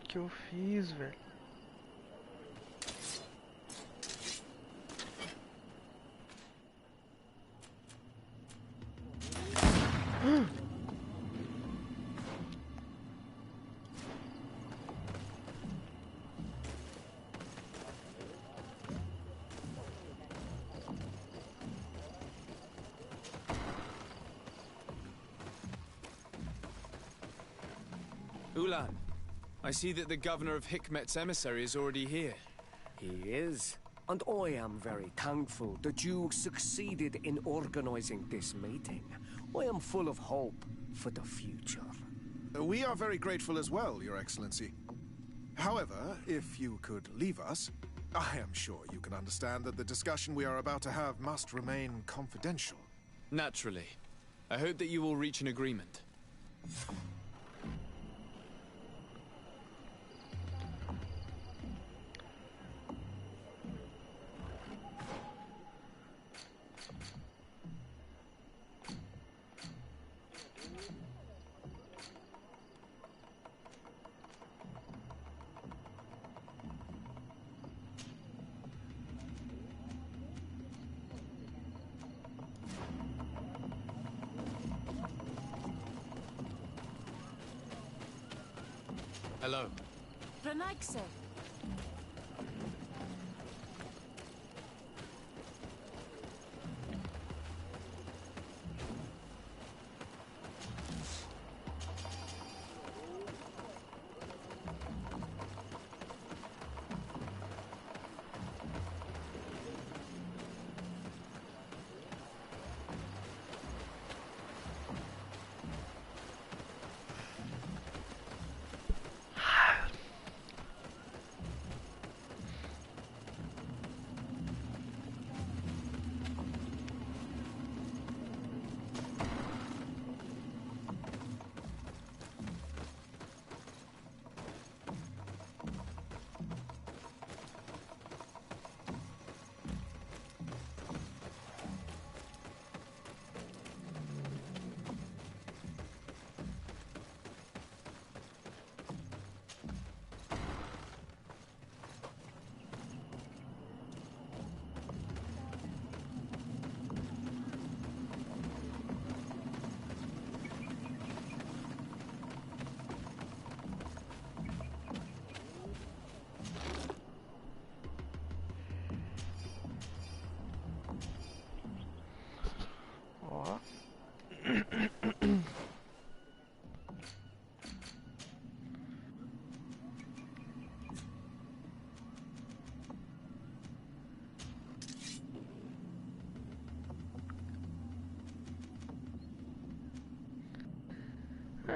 Que eu fiz, velho? Ulan, I see that the governor of Hikmet's emissary is already here. He is. And I am very thankful that you succeeded in organizing this meeting. I am full of hope for the future. We are very grateful as well, Your Excellency. However, if you could leave us, I am sure you can understand that the discussion we are about to have must remain confidential. Naturally. I hope that you will reach an agreement. Hello. Renaikse.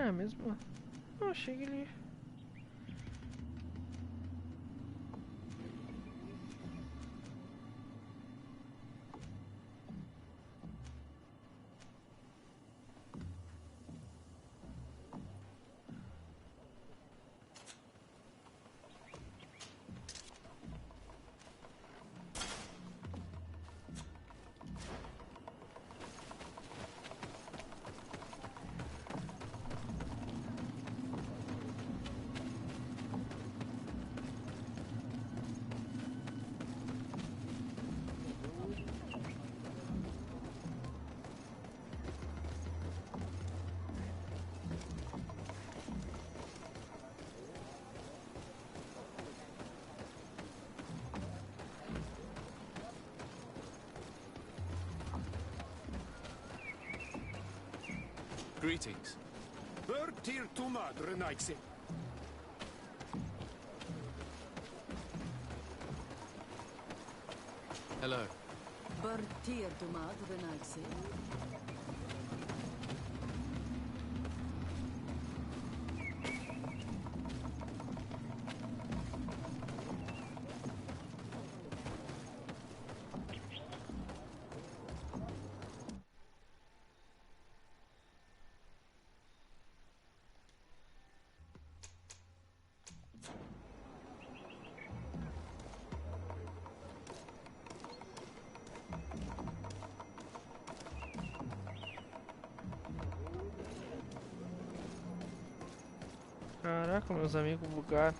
É, mesmo. Eu achei que ele... Greetings. Bertir Tumad Renaixi. Hello. Bertir Tumad Renaixi. Caraca, meus amigos bugaram.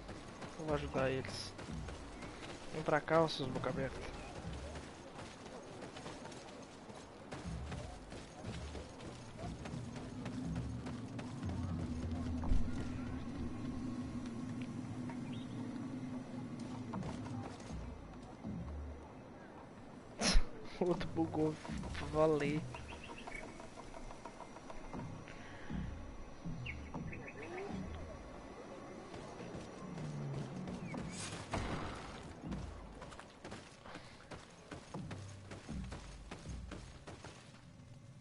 Eu vou ajudar eles. Vem pra cá, os seus boca aberta. O outro bugou, valei.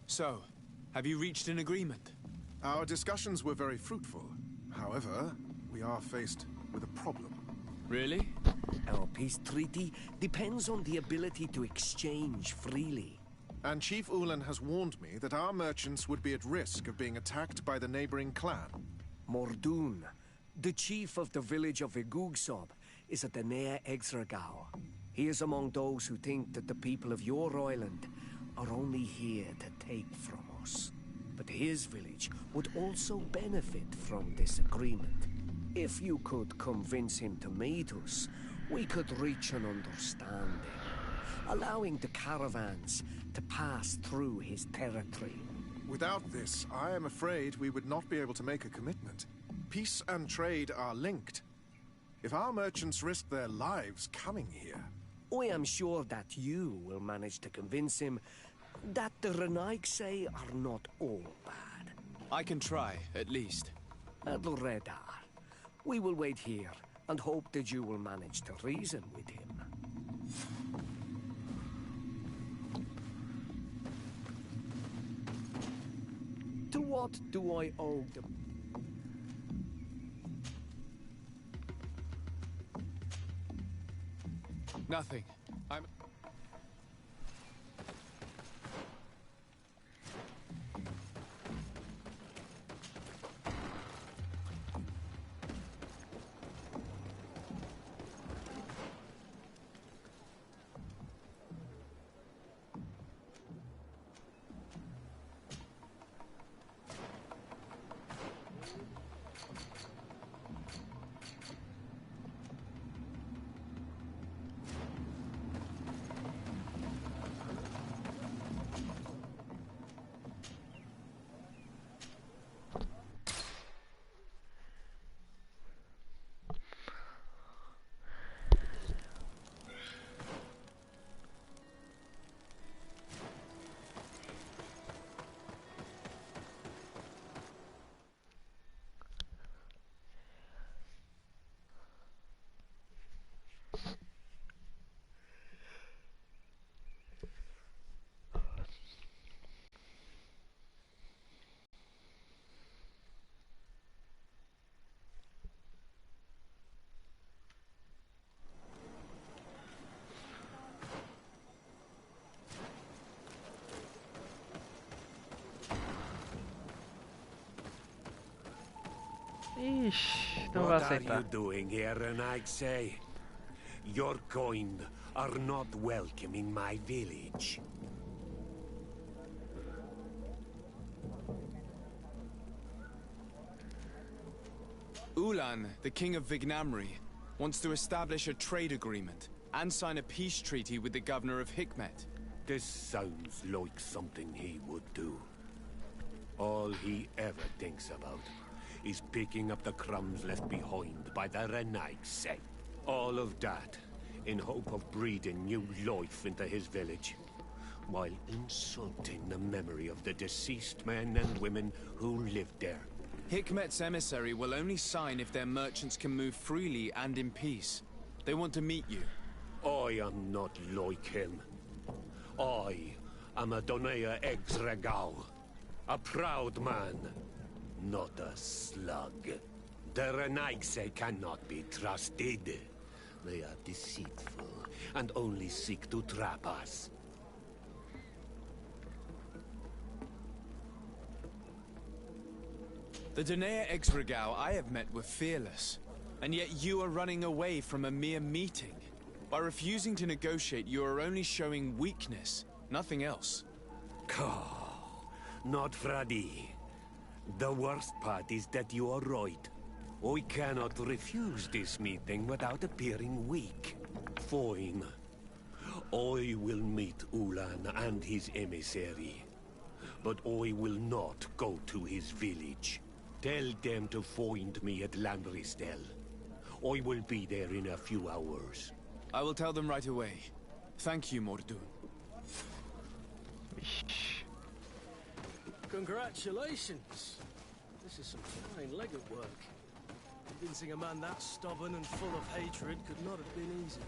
So, have you reached an agreement? Our discussions were very fruitful. However, we are faced with a problem. Really? Our peace treaty depends on the ability to exchange freely. And Chief Ulan has warned me that our merchants would be at risk of being attacked by the neighboring clan. Mordoon, the chief of the village of Igugsob, is at the Nea Exragao. He is among those who think that the people of your island are only here to take from us. But his village would also benefit from this agreement. If you could convince him to meet us, we could reach an understanding, allowing the caravans to pass through his territory. Without this, I am afraid we would not be able to make a commitment. Peace and trade are linked. If our merchants risk their lives coming here... I am sure that you will manage to convince him that the Renaigse are not all bad. I can try, at least. Adredar, we will wait here and hope that you will manage to reason with him. To what do I owe the... Nothing. I'm... Ixi, não vai What are aceitar. you doing here, Renaigse? Your kind are not welcome in my village. Ulan, the king of Vignamri, wants to establish a trade agreement and sign a peace treaty with the governor of Hikmet. This sounds like something he would do. All he ever thinks about is picking up the crumbs left behind by the Renaigse. All of that in hope of breathing new life into his village, while insulting the memory of the deceased men and women who lived there. Hikmet's emissary will only sign if their merchants can move freely and in peace. They want to meet you. I am not like him. I am a WXY Games, a proud man, not a slug. The Renaigse cannot be trusted. They are deceitful and only seek to trap us. The WXY Games I have met were fearless, and yet you are running away from a mere meeting. By refusing to negotiate, you are only showing weakness, nothing else. Not Freddy. The worst part is that you are right. I cannot refuse this meeting without appearing weak. Fine. I will meet Ulan and his emissary. But I will not go to his village. Tell them to find me at Landristel. I will be there in a few hours. I will tell them right away. Thank you, Mordun. Congratulations. This is some fine legate work. Convincing a man that stubborn and full of hatred could not have been easy.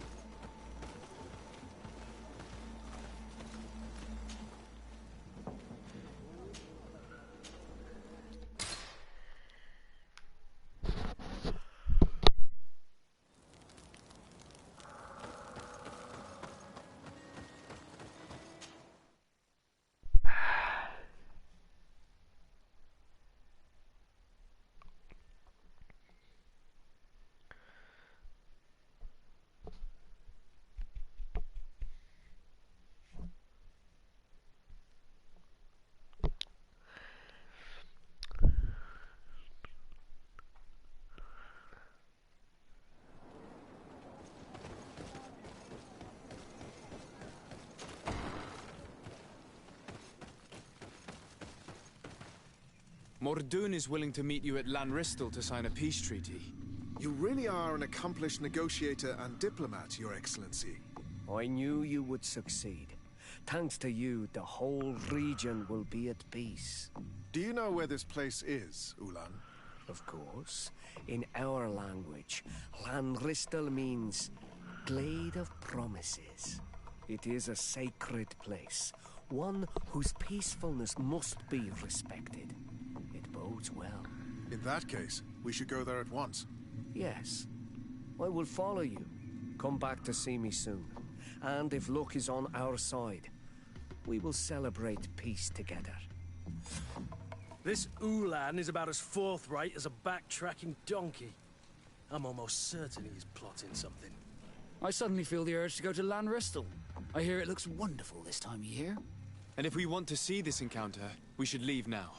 Mordun is willing to meet you at Lanristel to sign a peace treaty. You really are an accomplished negotiator and diplomat, Your Excellency. I knew you would succeed. Thanks to you, the whole region will be at peace. Do you know where this place is, Ulan? Of course. In our language, Lanristel means Glade of Promises. It is a sacred place, one whose peacefulness must be respected. It bodes well. In that case, we should go there at once. Yes. I will follow you. Come back to see me soon. And if luck is on our side, we will celebrate peace together. This Ulan is about as forthright as a backtracking donkey. I'm almost certain he's plotting something. I suddenly feel the urge to go to Lanristel. I hear it looks wonderful this time of year. And if we want to see this encounter, we should leave now.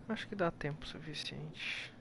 Acho que dá tempo suficiente.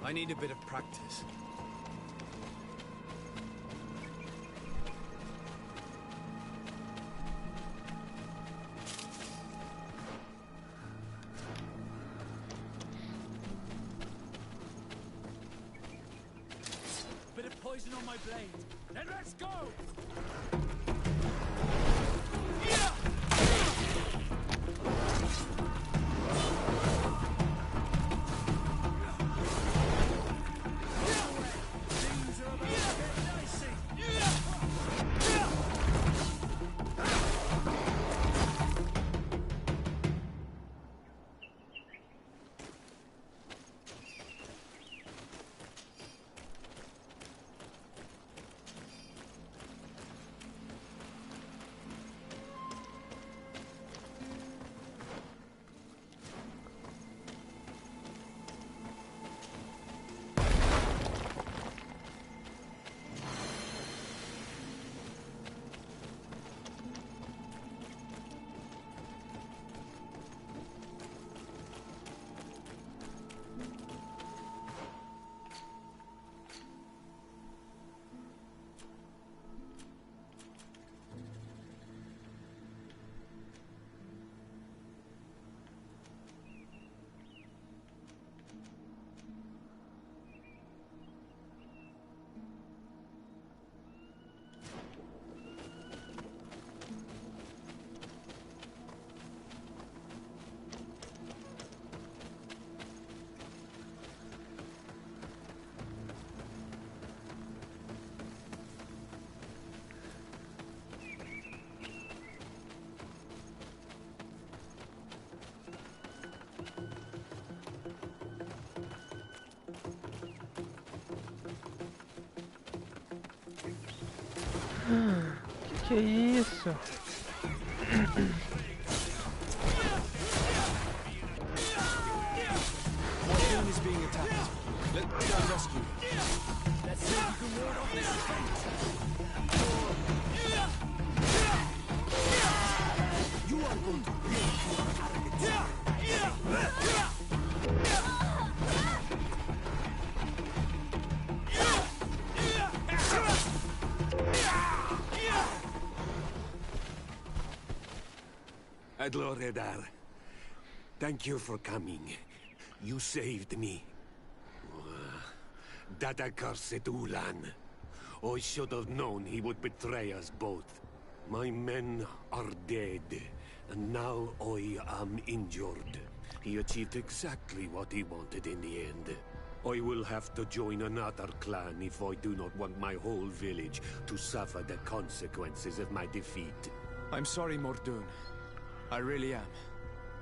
I need a bit of practice. Bit of poison on my blade. Then let's go! Que é isso? My team is being attacked. Let's go rescue. Let's see if you can ward off this attack. You are going to break your target. Adloredar, thank you for coming. You saved me. That accursed Ulan. I should have known he would betray us both. My men are dead, and now I am injured. He achieved exactly what he wanted in the end. I will have to join another clan if I do not want my whole village to suffer the consequences of my defeat. I'm sorry, Mordoon. I really am.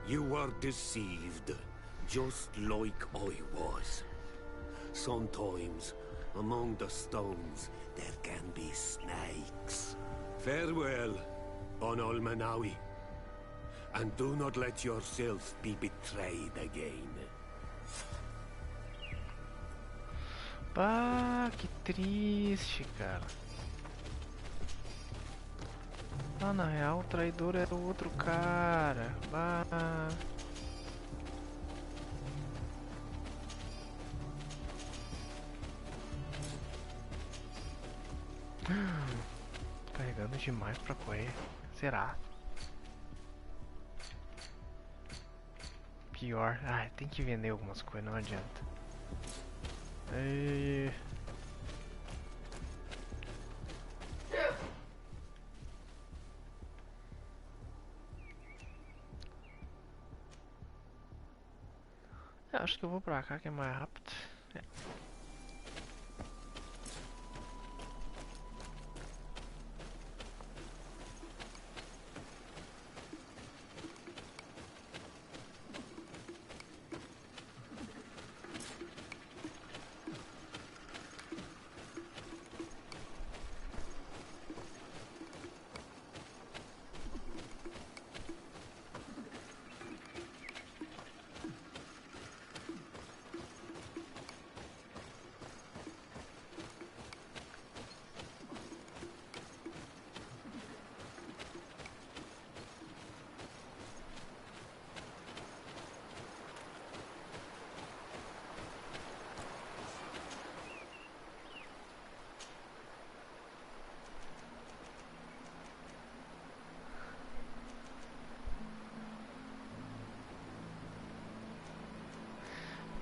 You were deceived, just like I was. Sometimes, among the stones, there can be snakes. Farewell, on Almanawi. And do not let yourself be betrayed again. Pá, que triste, cara. Ah, na real, o traidor era o outro cara. Bah. Carregando demais pra correr. Será? Pior. Ah, tem que vender algumas coisas, não adianta. E... eu acho que eu vou pra cá que é mais rápido. É.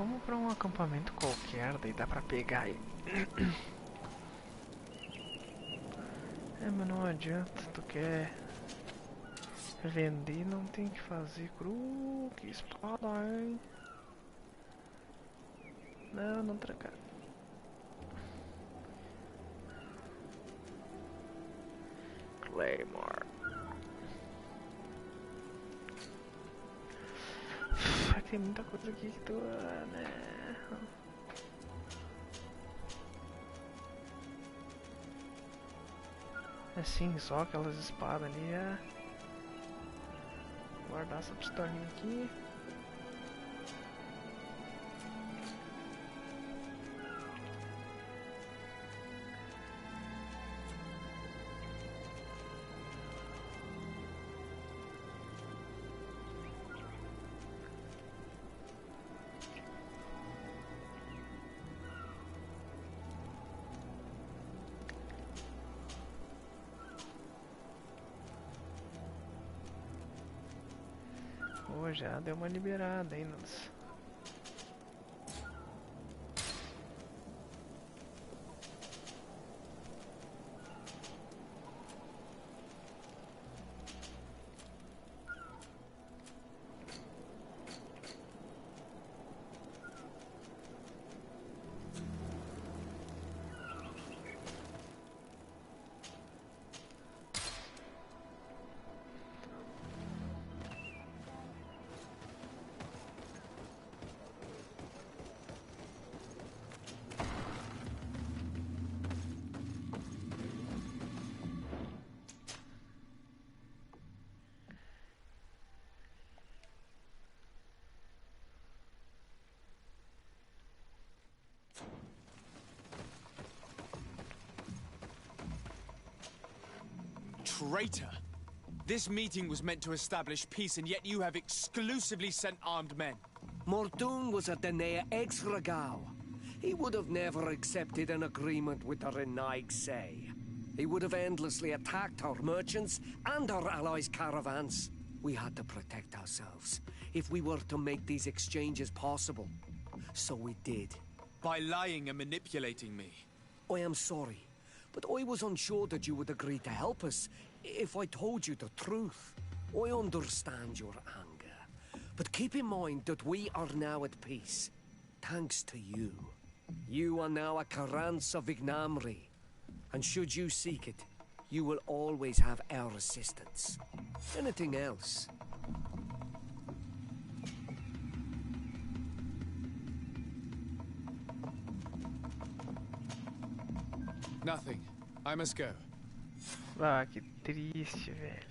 Vamos pra um acampamento qualquer, daí dá pra pegar ele. É, mas não adianta, tu quer vender, não tem que fazer cru, que espada, hein? Não, não trancar. Claymore. Tem muita coisa aqui que tu, né? Assim, só aquelas espadas ali, guardar essa pistolinha aqui. Oh, já deu uma liberada aí nos... Traitor! This meeting was meant to establish peace, and yet you have exclusively sent armed men. Mortun was a Denea ex-Regao. He would have never accepted an agreement with the Renaigse. He would have endlessly attacked our merchants and our allies' caravans. We had to protect ourselves if we were to make these exchanges possible. So we did. By lying and manipulating me. I am sorry, but I was unsure that you would agree to help us if I told you the truth. I understand your anger, but keep in mind that we are now at peace, thanks to you. You are now a Carranza of Vignamri, and should you seek it, you will always have our assistance. Anything else? Nothing. I must go. Ah, que triste, velho.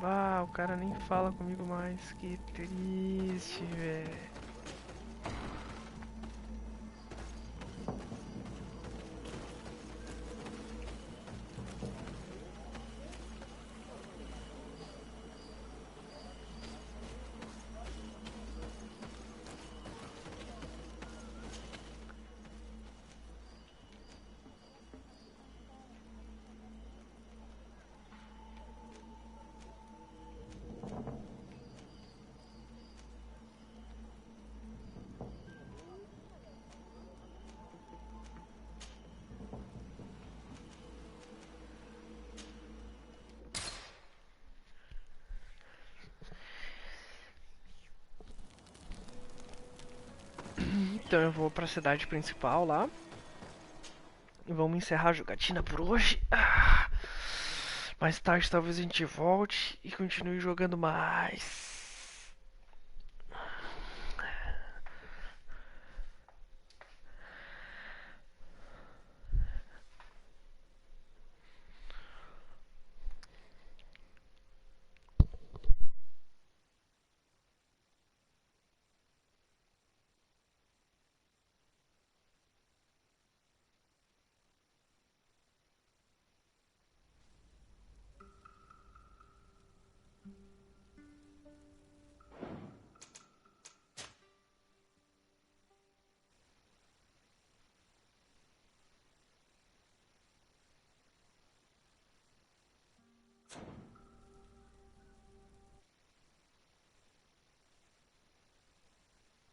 Ah, o cara nem fala comigo mais. Que triste, velho. Então eu vou pra cidade principal lá. E vamos encerrar a jogatina por hoje. Mais tarde talvez a gente volte e continue jogando mais.